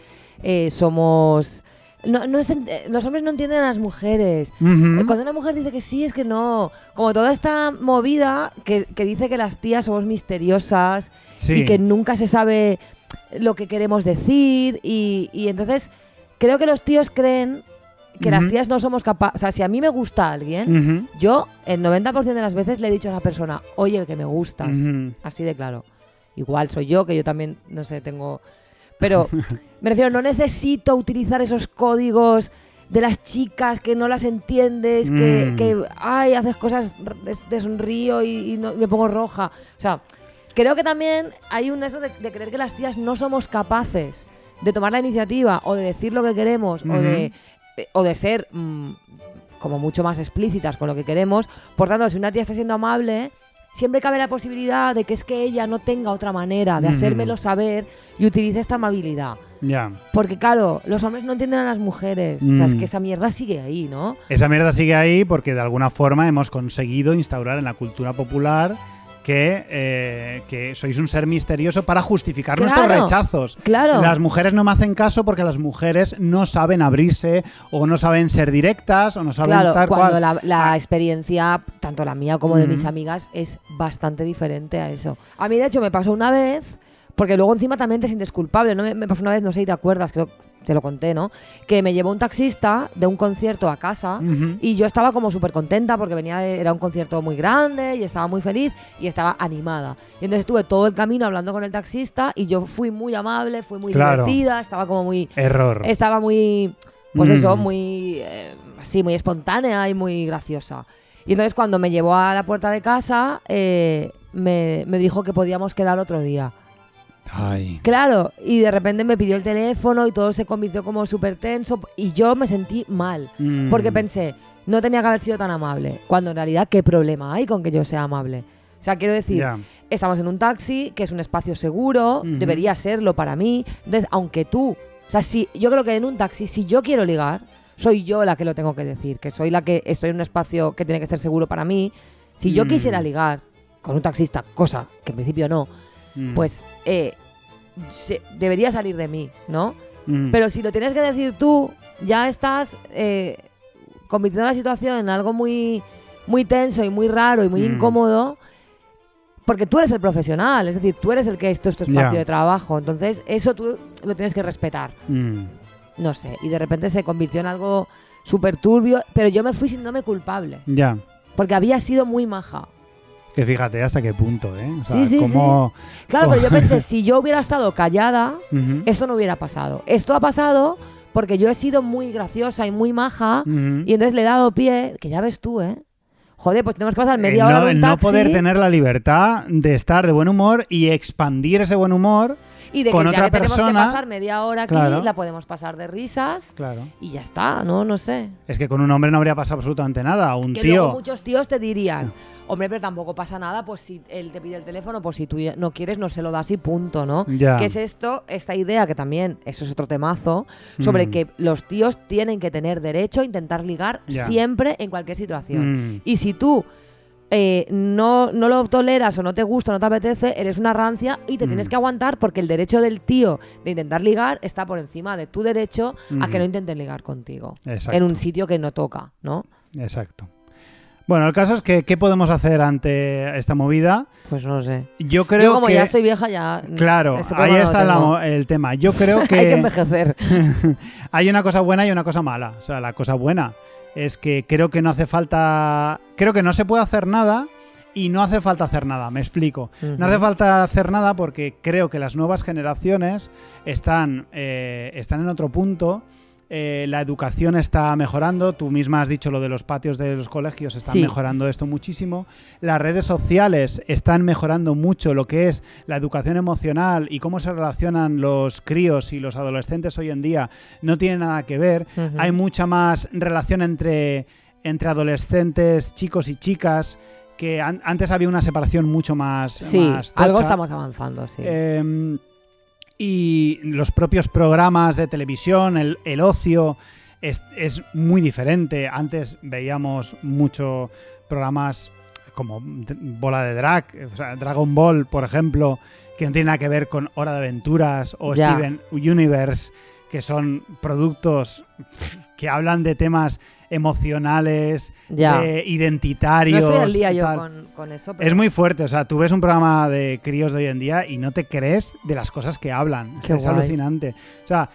somos... los hombres no entienden a las mujeres. Uh-huh. Cuando una mujer dice que sí, es que no. Como toda esta movida que dice que las tías somos misteriosas y que nunca se sabe lo que queremos decir. Y entonces creo que los tíos creen que las tías no somos capaces. O sea, si a mí me gusta alguien, yo el 90% de las veces le he dicho a esa persona, oye, que me gustas. Así de claro. Igual soy yo, que yo también, no sé, tengo... Pero me refiero, no necesito utilizar esos códigos de las chicas que no las entiendes, que ay, haces cosas de sonrío y no, me pongo roja. O sea, creo que también hay un eso de creer que las tías no somos capaces de tomar la iniciativa o de decir lo que queremos o de ser como mucho más explícitas con lo que queremos. Por tanto, si una tía está siendo amable... Siempre cabe la posibilidad de que es que ella no tenga otra manera de hacérmelo saber y utilice esta amabilidad. Ya. Porque claro, los hombres no entienden a las mujeres. O sea, es que esa mierda sigue ahí, ¿no? Esa mierda sigue ahí porque de alguna forma hemos conseguido instaurar en la cultura popular que sois un ser misterioso para justificar nuestros rechazos. Claro. Las mujeres no me hacen caso porque las mujeres no saben abrirse o no saben ser directas o no saben cuando la experiencia, tanto la mía como de mis amigas, es bastante diferente a eso. A mí, de hecho, me pasó una vez, porque luego encima también te sientes culpable, ¿no? Me pasó una vez, no sé si te acuerdas, creo te lo conté, ¿no? Que me llevó un taxista de un concierto a casa y yo estaba como súper contenta porque era un concierto muy grande y estaba muy feliz y estaba animada. Y entonces estuve todo el camino hablando con el taxista y yo fui muy amable, fui muy divertida, estaba como muy... Error. Estaba muy... Pues eso, muy... así, muy espontánea y muy graciosa. Y entonces cuando me llevó a la puerta de casa me dijo que podíamos quedar otro día. Ay. Claro, y de repente me pidió el teléfono y todo se convirtió como súper tenso y yo me sentí mal, porque pensé, no tenía que haber sido tan amable, cuando en realidad, ¿qué problema hay con que yo sea amable? O sea, quiero decir, estamos en un taxi, que es un espacio seguro, debería serlo para mí, entonces, aunque tú, o sea, yo creo que en un taxi, si yo quiero ligar, soy yo la que lo tengo que decir, que soy la que estoy en un espacio que tiene que ser seguro para mí. Si yo quisiera ligar con un taxista, cosa que en principio no, pues debería salir de mí, ¿no? Pero si lo tienes que decir tú, ya estás convirtiendo la situación en algo muy, muy tenso y muy raro y muy incómodo, porque tú eres el profesional, es decir, tú eres el que esto es tu espacio de trabajo, entonces eso tú lo tienes que respetar. No sé, y de repente se convirtió en algo súper turbio, pero yo me fui sintiéndome culpable. Ya. Porque había sido muy maja. Que fíjate hasta qué punto, ¿eh? O sea, sí. Claro, pero yo pensé, si yo hubiera estado callada, esto no hubiera pasado. Esto ha pasado porque yo he sido muy graciosa y muy maja y entonces le he dado pie, que ya ves tú, ¿eh? Joder, pues tenemos que pasar media hora en un taxi. No poder tener la libertad de estar de buen humor y expandir ese buen humor y de con que otra ya que persona. Tenemos que pasar media hora aquí, la podemos pasar de risas y ya está, no sé. Es que con un hombre no habría pasado absolutamente nada. Un que tío. Luego muchos tíos te dirían, hombre, pero tampoco pasa nada, pues si él te pide el teléfono, pues si tú no quieres, no se lo das y punto, ¿no? ¿Qué es esto? Esta idea que también, eso es otro temazo, sobre que los tíos tienen que tener derecho a intentar ligar siempre en cualquier situación. Y si tú no lo toleras o no te gusta, no te apetece, eres una rancia y te tienes que aguantar porque el derecho del tío de intentar ligar está por encima de tu derecho a que no intenten ligar contigo. Exacto. En un sitio que no toca, ¿no? Exacto. Bueno, el caso es que ¿qué podemos hacer ante esta movida? Pues no sé. Yo creo como que... ya soy vieja, ya... Claro, ahí está el tema. Yo creo que... Hay que envejecer. Hay una cosa buena y una cosa mala. O sea, la cosa buena es que creo que no hace falta... Creo que no se puede hacer nada y no hace falta hacer nada. Me explico. No hace falta hacer nada porque creo que las nuevas generaciones están en otro punto la educación está mejorando. Tú misma has dicho lo de los patios de los colegios, están mejorando esto muchísimo. Las redes sociales están mejorando mucho lo que es la educación emocional y cómo se relacionan los críos y los adolescentes hoy en día. No tiene nada que ver. Hay mucha más relación entre adolescentes, chicos y chicas, que antes había una separación mucho más tocha. Algo estamos avanzando, sí. Y los propios programas de televisión, el ocio, es muy diferente. Antes veíamos mucho programas como Bola de Drag, o sea, Dragon Ball, por ejemplo, que no tiene nada que ver con Hora de Aventuras o Steven Universe, que son productos que hablan de temas emocionales, identitarios. No estoy al día yo con eso. Pero... Es muy fuerte, o sea, tú ves un programa de críos de hoy en día y no te crees de las cosas que hablan. Es alucinante. O sea,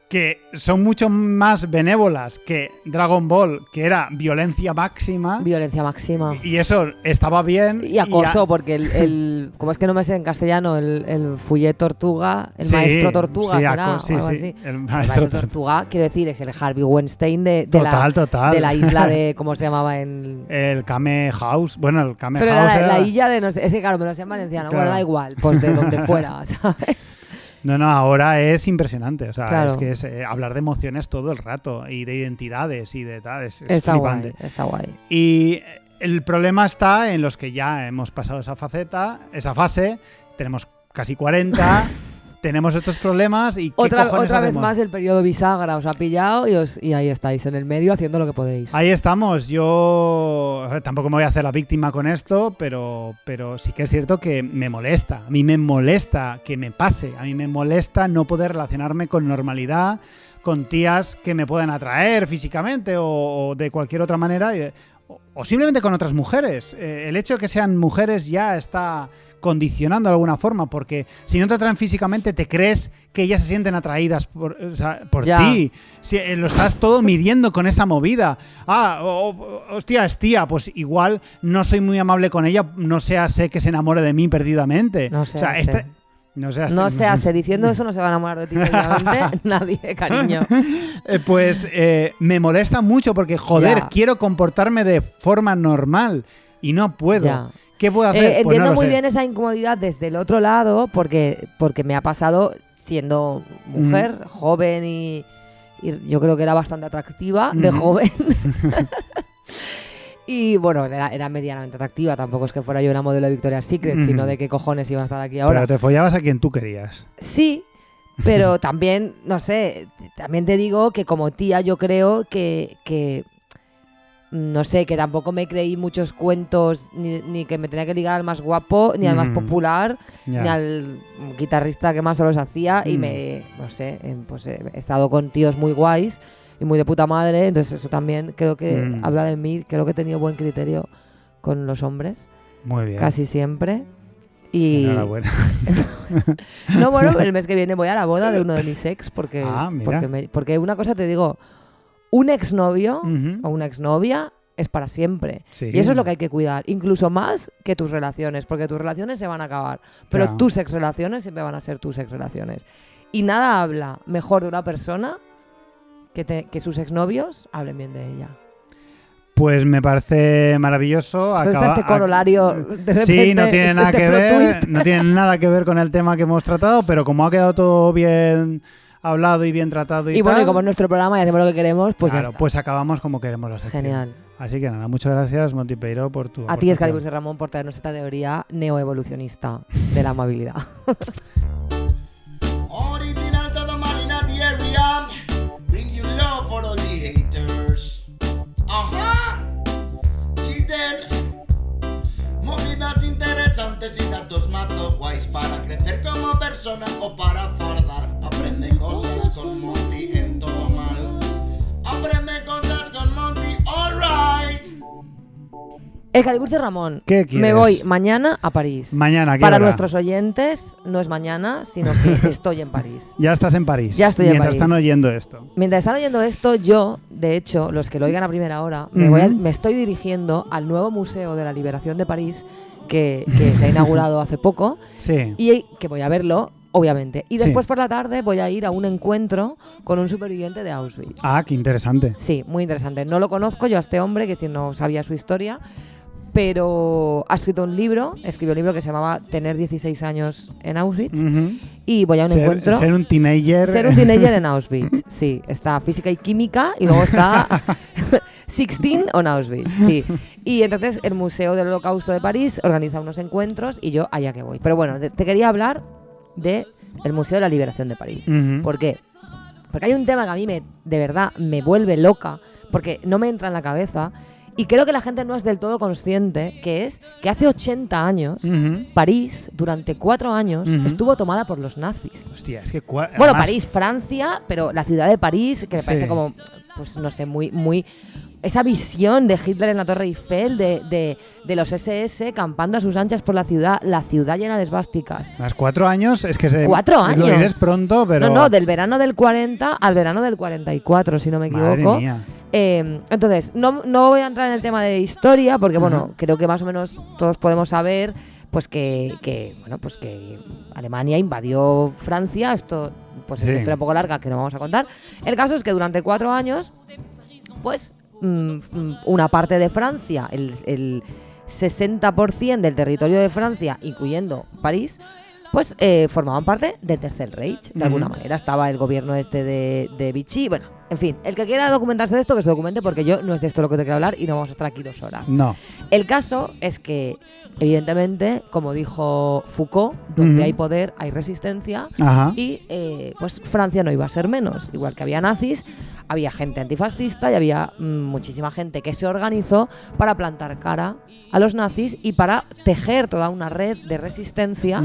que son mucho más benévolas que Dragon Ball, que era violencia máxima. Violencia máxima. Y eso estaba bien. Y acoso, porque el como es que no me sé en castellano, el Fouillé Tortuga, el maestro Tortuga, será, o algo así. El maestro Tortuga, quiero decir, es el Harvey Weinstein de la isla de, ¿cómo se llamaba? El Kame House. Bueno, el Kame Pero House era la isla de, no sé, ese claro, me lo sé en valenciano, bueno, da igual, pues de donde fuera, ¿sabes? No, ahora es impresionante. O sea, es que es hablar de emociones todo el rato y de identidades y de tal. Es flipante. Está guay. Y el problema está en los que ya hemos pasado esa fase, tenemos casi 40, tenemos estos problemas y otra vez más el periodo bisagra os ha pillado y ahí estáis en el medio haciendo lo que podéis. Ahí estamos. Yo tampoco me voy a hacer la víctima con esto, pero sí que es cierto que me molesta. A mí me molesta que me pase. A mí me molesta no poder relacionarme con normalidad con tías que me puedan atraer físicamente o de cualquier otra manera, o simplemente con otras mujeres. El hecho de que sean mujeres ya está condicionando de alguna forma, porque si no te atraen físicamente te crees que ellas se sienten atraídas por ti. Si, lo estás todo midiendo con esa movida. Hostia, es tía, pues igual no soy muy amable con ella, no sé que se enamore de mí perdidamente. No se hace. Diciendo eso no se va a enamorar de ti perdidamente nadie, cariño. Pues me molesta mucho porque, joder, quiero comportarme de forma normal y no puedo. Ya. ¿Qué puedo hacer? Entiendo no muy bien esa incomodidad desde el otro lado porque me ha pasado siendo mujer, joven y yo creo que era bastante atractiva de joven. Y bueno, era medianamente atractiva, tampoco es que fuera yo una modelo de Victoria's Secret, sino de qué cojones iba a estar aquí ahora. Pero te follabas a quien tú querías. Sí, pero también, no sé, también te digo que como tía yo creo que no sé, que tampoco me creí muchos cuentos ni que me tenía que ligar al más guapo, ni al más popular, ni al guitarrista que más se los hacía y no sé, pues he estado con tíos muy guays y muy de puta madre, entonces eso también creo que habla de mí, creo que he tenido buen criterio con los hombres. Muy bien. Casi siempre. Y enhorabuena. No, bueno, el mes que viene voy a la boda de uno de mis ex porque una cosa te digo, un exnovio o una exnovia es para siempre. Sí. Y eso es lo que hay que cuidar, incluso más que tus relaciones, porque tus relaciones se van a acabar, pero tus ex relaciones siempre van a ser tus ex relaciones. Y nada habla mejor de una persona que sus exnovios hablen bien de ella. Pues me parece maravilloso. Este corolario de repente. Sí, no tiene nada que ver. No tiene nada que ver con el tema que hemos tratado, pero como ha quedado todo bien hablado y bien tratado y bueno, tal, como es nuestro programa y hacemos lo que queremos, pues claro, pues acabamos como queremos la sección. Genial. Así que nada, muchas gracias, Monty Peiró, por tu A ti, Excalibur Ramón, por traernos esta teoría neoevolucionista de la amabilidad. Original todo mal in the area. Bring you love for all the haters. Listen. Movidas interesantes y datos mazo guays para crecer como persona o para fardar. Aprende cosas con Monty en todo mal. Aprende cosas con Monty, alright. Excalibur Ramón, ¿qué quieres? Me voy mañana a París. Mañana, ¿qué Para hora? Nuestros oyentes, no es mañana, sino que estoy en París. Ya estás en París. Ya estoy en París. Mientras están oyendo esto. Mientras están oyendo esto, yo, de hecho, los que lo oigan a primera hora, me estoy dirigiendo al nuevo Museo de la Liberación de París, que se ha inaugurado hace poco, sí, y que voy a verlo obviamente. Y después por la tarde voy a ir a un encuentro con un superviviente de Auschwitz. Ah, qué interesante. Sí, muy interesante. No lo conozco yo a este hombre, que no sabía su historia, pero ha escribió un libro que se llamaba Tener 16 años en Auschwitz. Y voy a un encuentro. Ser un teenager. Ser un teenager en Auschwitz, sí. Está física y química y luego está 16 on Auschwitz, sí. Y entonces el Museo del Holocausto de París organiza unos encuentros y yo allá que voy. Pero bueno, te quería hablar del Museo de la Liberación de París. ¿Por qué? Porque hay un tema que a mí de verdad me vuelve loca, porque no me entra en la cabeza. Y creo que la gente no es del todo consciente, que es que hace 80 años, París, durante 4 años, estuvo tomada por los nazis. Hostia, es que... Bueno, además... París, Francia, pero la ciudad de París, que me parece como, pues no sé, muy... Esa visión de Hitler en la Torre Eiffel, de los SS campando a sus anchas por la ciudad llena de esvásticas. Más 4 años, es que 4 años. Lo dices pronto, pero... No, del verano del 40 al verano del 44, si no me equivoco. Madre mía. Entonces, no voy a entrar en el tema de historia, porque bueno, creo que más o menos todos podemos saber pues que Alemania invadió Francia. Esto pues es una historia un poco larga que no vamos a contar. El caso es que durante 4 años, pues una parte de Francia, el 60% del territorio de Francia, incluyendo París, pues formaban parte del Tercer Reich, de alguna manera. Estaba el gobierno de Vichy, bueno, en fin, el que quiera documentarse de esto, que se documente, porque yo no es de esto lo que te quiero hablar y no vamos a estar aquí 2 horas. No. El caso es que, evidentemente, como dijo Foucault, donde hay poder, hay resistencia, y pues Francia no iba a ser menos. Igual que había nazis, había gente antifascista y había muchísima gente que se organizó para plantar cara a los nazis y para tejer toda una red de resistencia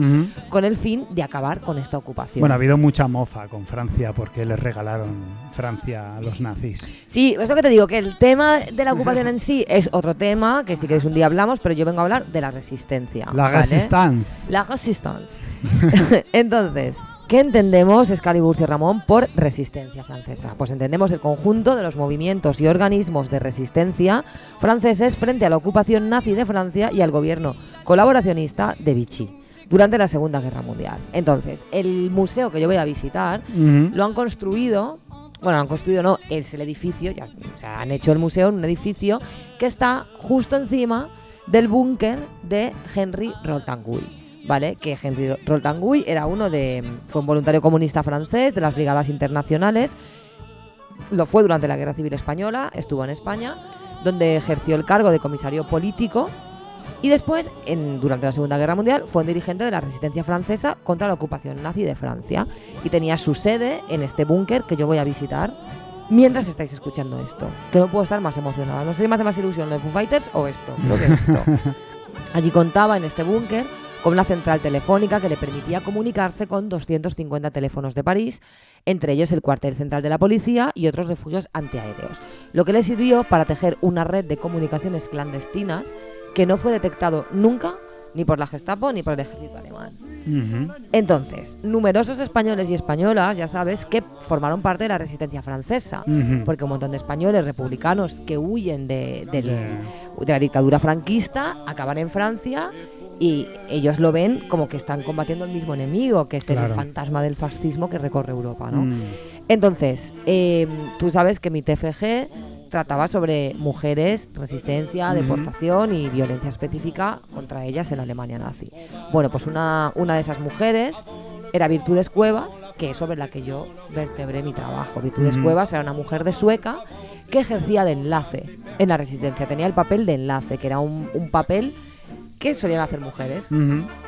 con el fin de acabar con esta ocupación. Bueno, ha habido mucha mofa con Francia porque les regalaron Francia a los nazis. Sí, es lo que te digo, que el tema de la ocupación en sí es otro tema, que si queréis un día hablamos, pero yo vengo a hablar de la resistencia. La resistance. La resistance. Entonces, ¿qué entendemos, Escaliburcio Ramón, por resistencia francesa? Pues entendemos el conjunto de los movimientos y organismos de resistencia franceses frente a la ocupación nazi de Francia y al gobierno colaboracionista de Vichy durante la Segunda Guerra Mundial. Entonces, el museo que yo voy a visitar lo han construido... Bueno, han construido no, es el edificio, han hecho el museo en un edificio que está justo encima del búnker de Henri Roltangouy. ¿Vale? Que Henri Roltangouy fue un voluntario comunista francés de las brigadas internacionales. Lo fue durante la Guerra Civil Española, estuvo en España, donde ejerció el cargo de comisario político. Y después, durante la Segunda Guerra Mundial, fue un dirigente de la resistencia francesa contra la ocupación nazi de Francia. Y tenía su sede en este búnker que yo voy a visitar mientras estáis escuchando esto. Que no puedo estar más emocionada. No sé si me hace más ilusión lo de Foo Fighters o esto. Creo que esto. Allí contaba en este búnker con una central telefónica que le permitía comunicarse con 250 teléfonos de París, entre ellos el cuartel central de la policía y otros refugios antiaéreos, lo que le sirvió para tejer una red de comunicaciones clandestinas que no fue detectado nunca ni por la Gestapo ni por el ejército alemán. Entonces, numerosos españoles y españolas, ya sabes, que formaron parte de la resistencia francesa, porque un montón de españoles republicanos que huyen de la dictadura franquista acaban en Francia. Y ellos lo ven como que están combatiendo el mismo enemigo, que es el fantasma del fascismo que recorre Europa, ¿no? Entonces, tú sabes que mi TFG trataba sobre mujeres, resistencia, deportación y violencia específica contra ellas en la Alemania nazi. Bueno, pues una de esas mujeres era Virtudes Cuevas, que es sobre la que yo vertebré mi trabajo. Virtudes Cuevas era una mujer de Sueca que ejercía de enlace en la resistencia. Tenía el papel de enlace, que era un papel que solían hacer mujeres.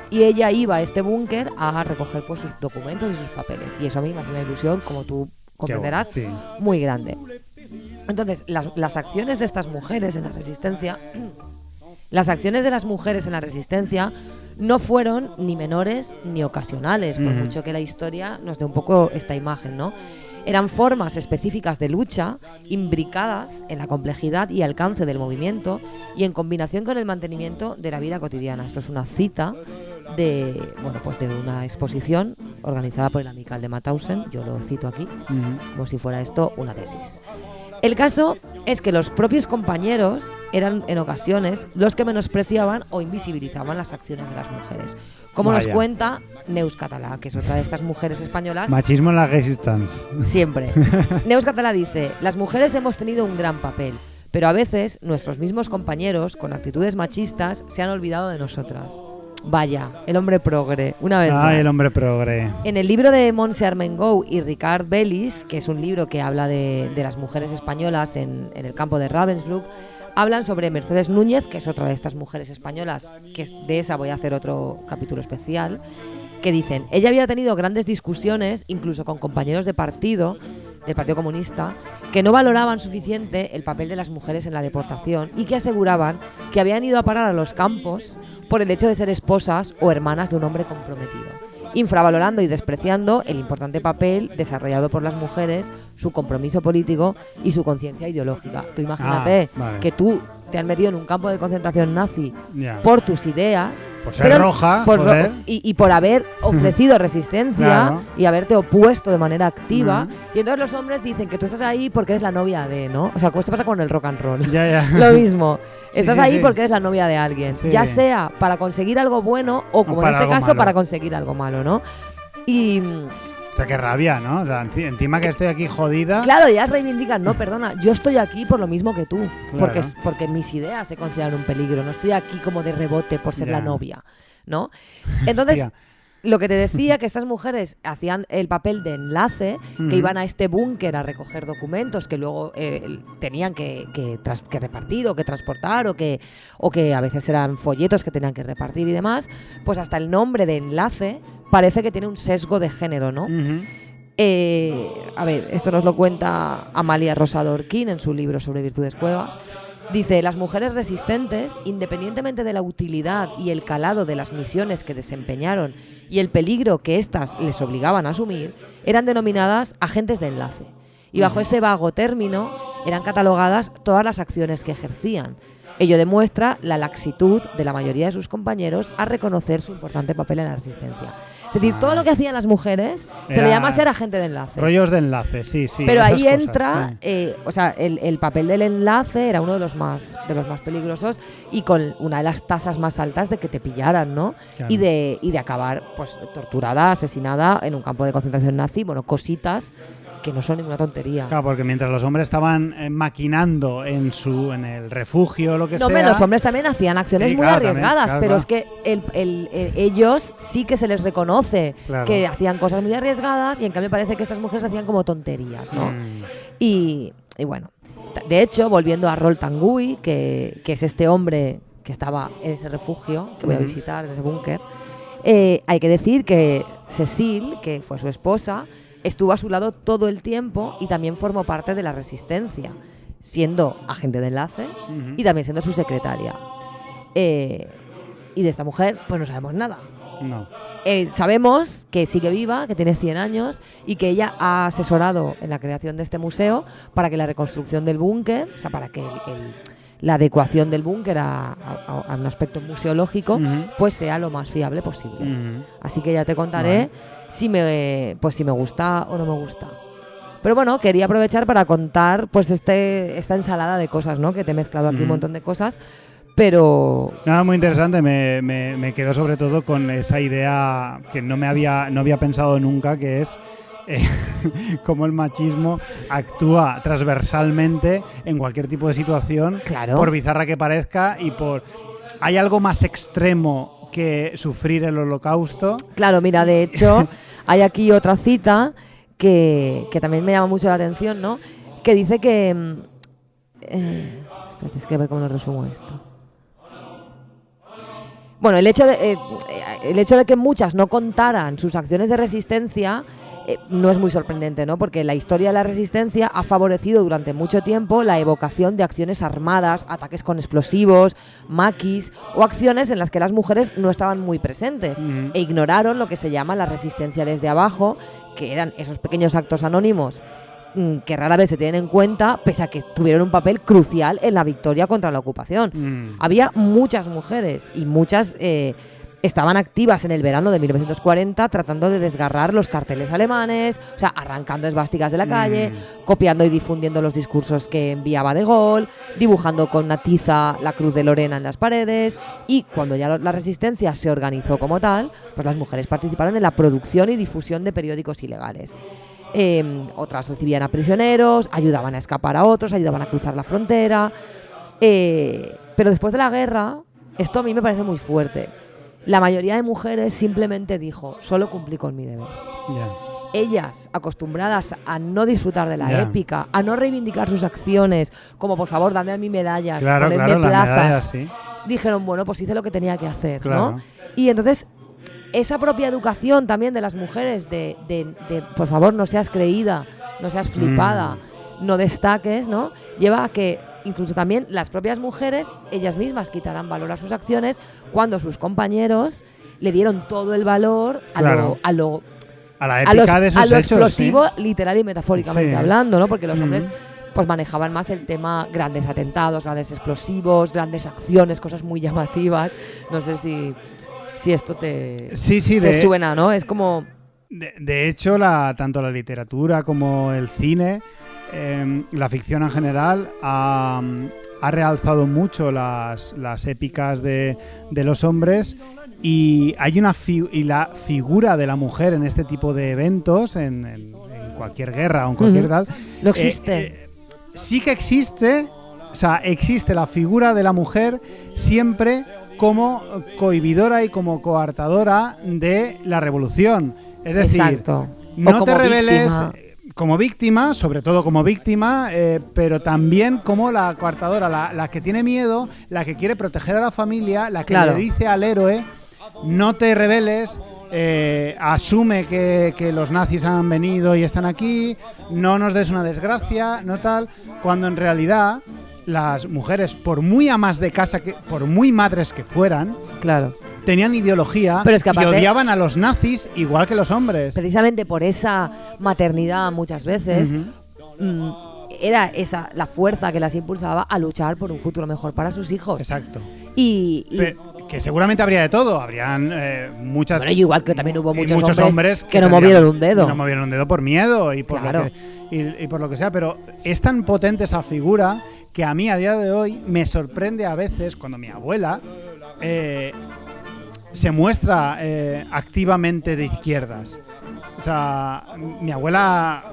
Y ella iba a este búnker a recoger pues sus documentos y sus papeles. Y eso a mí me hace una ilusión, como tú comprenderás, muy grande. Entonces, las acciones de estas mujeres en la resistencia, no fueron ni menores ni ocasionales, por mucho que la historia nos dé un poco esta imagen, ¿no? Eran formas específicas de lucha imbricadas en la complejidad y alcance del movimiento y en combinación con el mantenimiento de la vida cotidiana. Esto es una cita de una exposición organizada por el Amical de Mauthausen. Yo lo cito aquí como si fuera esto una tesis. El caso es que los propios compañeros eran en ocasiones los que menospreciaban o invisibilizaban las acciones de las mujeres. Como nos cuenta Neus Català, que es otra de estas mujeres españolas. Machismo en la resistance. Siempre. Neus Català dice: las mujeres hemos tenido un gran papel, pero a veces nuestros mismos compañeros, con actitudes machistas, se han olvidado de nosotras. Vaya, el hombre progre, una vez más. El hombre progre. En el libro de Montse Armengou y Ricard Bellis, que es un libro que habla de las mujeres españolas en el campo de Ravensbrück, hablan sobre Mercedes Núñez, que es otra de estas mujeres españolas, que de esa voy a hacer otro capítulo especial, que dicen: ella había tenido grandes discusiones, incluso con compañeros de partido, del Partido Comunista, que no valoraban suficiente el papel de las mujeres en la deportación y que aseguraban que habían ido a parar a los campos por el hecho de ser esposas o hermanas de un hombre comprometido, infravalorando y despreciando el importante papel desarrollado por las mujeres, su compromiso político y su conciencia ideológica. Tú imagínate que tú te han metido en un campo de concentración nazi por tus ideas, por ser roja, y por haber ofrecido resistencia y haberte opuesto de manera activa. Y entonces los hombres dicen que tú estás ahí porque eres la novia de, ¿no? O sea, esto pasa con el rock and roll. Lo mismo. Estás ahí porque eres la novia de alguien, ya sea para conseguir algo bueno o, como en este caso, para conseguir algo malo, ¿no? Y... O sea, qué rabia, ¿no? O sea, encima que estoy aquí jodida. Claro, ellas reivindican, no, perdona, yo estoy aquí por lo mismo que tú, porque mis ideas se consideran un peligro, no estoy aquí como de rebote por ser la novia, ¿no? Entonces, lo que te decía, que estas mujeres hacían el papel de enlace, que iban a este búnker a recoger documentos que luego tenían que repartir o que transportar o que a veces eran folletos que tenían que repartir y demás, pues hasta el nombre de enlace parece que tiene un sesgo de género, ¿no? A ver, esto nos lo cuenta Amalia Rosado Orquín en su libro sobre virtudes cuevas. Dice: las mujeres resistentes, independientemente de la utilidad y el calado de las misiones que desempeñaron y el peligro que éstas les obligaban a asumir, eran denominadas agentes de enlace. Y bajo ese vago término eran catalogadas todas las acciones que ejercían. Ello demuestra la laxitud de la mayoría de sus compañeros a reconocer su importante papel en la resistencia. Es decir, todo lo que hacían las mujeres se le llama ser agente de enlace. Rollos de enlace, sí. Pero ahí entra, o sea, el papel del enlace era uno de los más peligrosos y con una de las tasas más altas de que te pillaran, ¿no? Claro. Y de acabar, pues, torturada, asesinada en un campo de concentración nazi, bueno, cositas que no son ninguna tontería. Claro, porque mientras los hombres estaban maquinando en el refugio, lo que sea... No, los hombres también hacían acciones muy arriesgadas, pero es que ellos sí que se les reconoce que hacían cosas muy arriesgadas y en cambio parece que estas mujeres hacían como tonterías, ¿no? Y bueno, de hecho, volviendo a Rol Tanguy, que es este hombre que estaba en ese refugio, que voy a visitar, en ese búnker, hay que decir que Cecile, que fue su esposa, estuvo a su lado todo el tiempo y también formó parte de la resistencia, siendo agente de enlace y también siendo su secretaria. Y de esta mujer, pues no sabemos nada. No. Sabemos que sigue viva, que tiene 100 años y que ella ha asesorado en la creación de este museo para que la reconstrucción del búnker, o sea, para que la adecuación del búnker a un aspecto museológico, pues sea lo más fiable posible. Así que ya te contaré si me gusta o no me gusta. Pero bueno, quería aprovechar para contar pues esta ensalada de cosas, ¿no? Que te he mezclado aquí un montón de cosas, pero... Nada, muy interesante. Me quedo sobre todo con esa idea que no había pensado nunca, que es cómo el machismo actúa transversalmente en cualquier tipo de situación, por bizarra que parezca, y hay algo más extremo que sufrir el holocausto. Claro, mira, de hecho, hay aquí otra cita que también me llama mucho la atención, ¿no? Que dice que... espérate, es que a ver cómo lo resumo esto. Bueno, el hecho de que muchas no contaran sus acciones de resistencia no es muy sorprendente, ¿no? Porque la historia de la resistencia ha favorecido durante mucho tiempo la evocación de acciones armadas, ataques con explosivos, maquis o acciones en las que las mujeres no estaban muy presentes e ignoraron lo que se llama la resistencia desde abajo, que eran esos pequeños actos anónimos que rara vez se tienen en cuenta, pese a que tuvieron un papel crucial en la victoria contra la ocupación. Había muchas mujeres y muchas estaban activas en el verano de 1940 tratando de desgarrar los carteles alemanes, o sea, arrancando esvásticas de la calle, copiando y difundiendo los discursos que enviaba De Gaulle, dibujando con una tiza la cruz de Lorena en las paredes, y cuando ya la resistencia se organizó como tal, pues las mujeres participaron en la producción y difusión de periódicos ilegales. Otras recibían a prisioneros, ayudaban a escapar a otros, ayudaban a cruzar la frontera, pero después de la guerra, esto a mí me parece muy fuerte. La mayoría de mujeres simplemente dijo, solo cumplí con mi deber. Yeah. Ellas, acostumbradas a no disfrutar de la épica, a no reivindicar sus acciones, como por favor, dame a mí medallas, ponedme plazas, medallas, sí. Dijeron, bueno, pues hice lo que tenía que hacer, claro. ¿no? Y entonces, esa propia educación también de las mujeres, de por favor, no seas creída, no seas flipada, no destaques, ¿no? Lleva a que incluso también las propias mujeres, ellas mismas quitarán valor a sus acciones cuando sus compañeros le dieron todo el valor a la épica de esos hechos, explosivo, ¿sí? Literal y metafóricamente hablando, ¿no? Porque los hombres pues manejaban más el tema grandes atentados, grandes explosivos, grandes acciones, cosas muy llamativas. No sé si esto te suena, ¿no? Es como... De hecho, tanto la literatura como el cine, la ficción en general, ha realzado mucho las épicas de los hombres, y hay la figura de la mujer en este tipo de eventos, en cualquier guerra o en cualquier tal... No existe. Sí que existe, o sea, existe la figura de la mujer siempre como cohibidora y como coartadora de la revolución. Es decir, exacto. No te rebeles como víctima, sobre todo como víctima, pero también como la coartadora, la que tiene miedo, la que quiere proteger a la familia, la que le dice al héroe, no te rebeles, asume que los nazis han venido y están aquí, no nos des una desgracia, no tal, cuando en realidad las mujeres, por muy amas de casa, por muy madres que fueran, tenían ideología, pero es que aparte, y odiaban a los nazis igual que los hombres. Precisamente por esa maternidad muchas veces, era esa la fuerza que las impulsaba a luchar por un futuro mejor para sus hijos. Exacto. Que seguramente habría de todo, habrían muchas... Bueno, igual que también hubo muchos hombres que no movieron un dedo. No movieron un dedo por miedo y por, por lo que sea, pero es tan potente esa figura que a mí a día de hoy me sorprende a veces cuando mi abuela se muestra activamente de izquierdas. O sea, mi abuela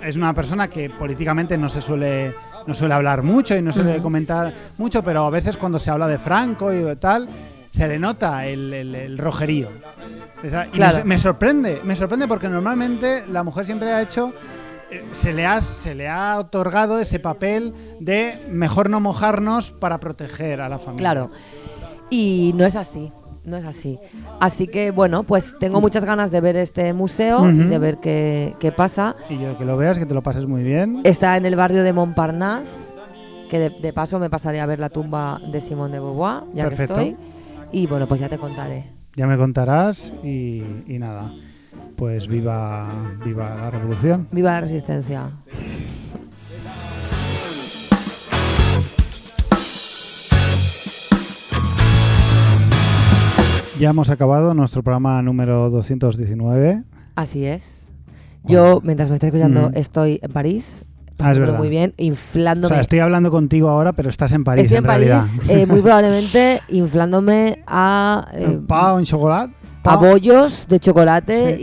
es una persona que políticamente no suele hablar mucho y no suele comentar mucho, pero a veces cuando se habla de Franco y tal, se le nota el rojerío. Y me sorprende porque normalmente la mujer siempre ha hecho, se le ha otorgado ese papel de mejor no mojarnos para proteger a la familia. Claro, y no es así. No es así. Así que, bueno, pues tengo muchas ganas de ver este museo y de ver qué pasa. Y yo que lo veas, que te lo pases muy bien. Está en el barrio de Montparnasse, que de paso me pasaré a ver la tumba de Simone de Beauvoir, ya Perfecto. Que estoy. Y bueno, pues ya te contaré. Ya me contarás y nada. Pues viva la revolución. Viva la resistencia. Ya hemos acabado nuestro programa número 219. Así es. Yo, mientras me estáis escuchando, estoy en París. Es verdad. Muy bien, inflándome. O sea, estoy hablando contigo ahora, pero estás en París. Estoy en París, muy probablemente inflándome a... ¿Pan en chocolate? A bollos de chocolate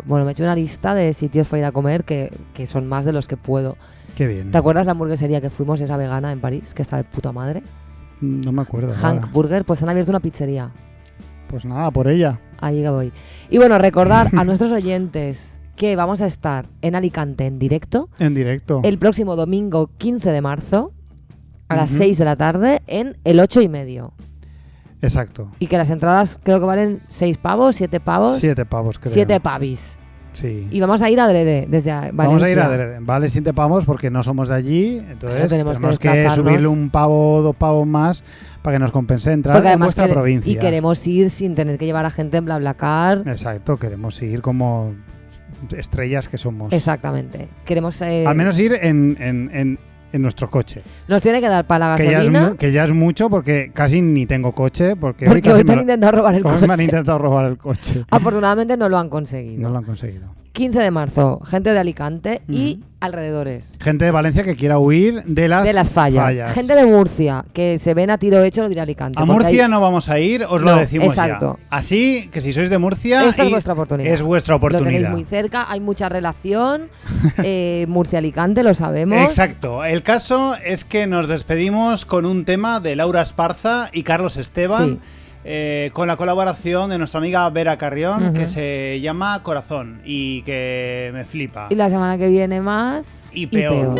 bueno, me he hecho una lista de sitios para ir a comer que son más de los que puedo. Qué bien. ¿Te acuerdas la hamburguesería que fuimos, esa vegana en París, que está de puta madre? No me acuerdo. Hank Burger, pues han abierto una pizzería. Pues nada, por ella. Ahí que voy. Y bueno, recordar a nuestros oyentes que vamos a estar en Alicante en directo. En directo. El próximo domingo 15 de marzo a las 6 de la tarde en el 8:30. Exacto. Y que las entradas creo que valen 6 pavos, 7 pavos. 7 pavos, creo. 7 pavis. Sí. Y vamos a ir adrede desde Valencia. Vamos a ir adrede. Vale 7 pavos porque no somos de allí. Entonces tenemos que subirle un pavo o 2 pavos más para que nos compense entrar en vuestra provincia. Y queremos ir sin tener que llevar a gente en BlaBlaCar. Exacto, queremos ir como estrellas que somos. Exactamente. Queremos al menos ir en en nuestro coche. Nos tiene que dar para la gasolina. Que ya es mucho porque casi ni tengo coche. Porque hoy me han intentado robar el coche. Me han intentado robar el coche. Afortunadamente no lo han conseguido. No lo han conseguido. 15 de marzo, gente de Alicante y alrededores. Gente de Valencia que quiera huir de las fallas. Gente de Murcia, que se ven a tiro hecho lo de Alicante. A Murcia no vamos a ir, os lo decimos exacto. ya. Así que si sois de Murcia, esta es vuestra oportunidad. Es vuestra oportunidad. Lo tenéis muy cerca, hay mucha relación. Murcia-Alicante, lo sabemos. Exacto. El caso es que nos despedimos con un tema de Laura Esparza y Carlos Esteban. Sí. Con la colaboración de nuestra amiga Vera Carrión, que se llama Corazón y que me flipa. Y la semana que viene más y peor.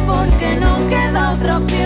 Porque no queda otra opción.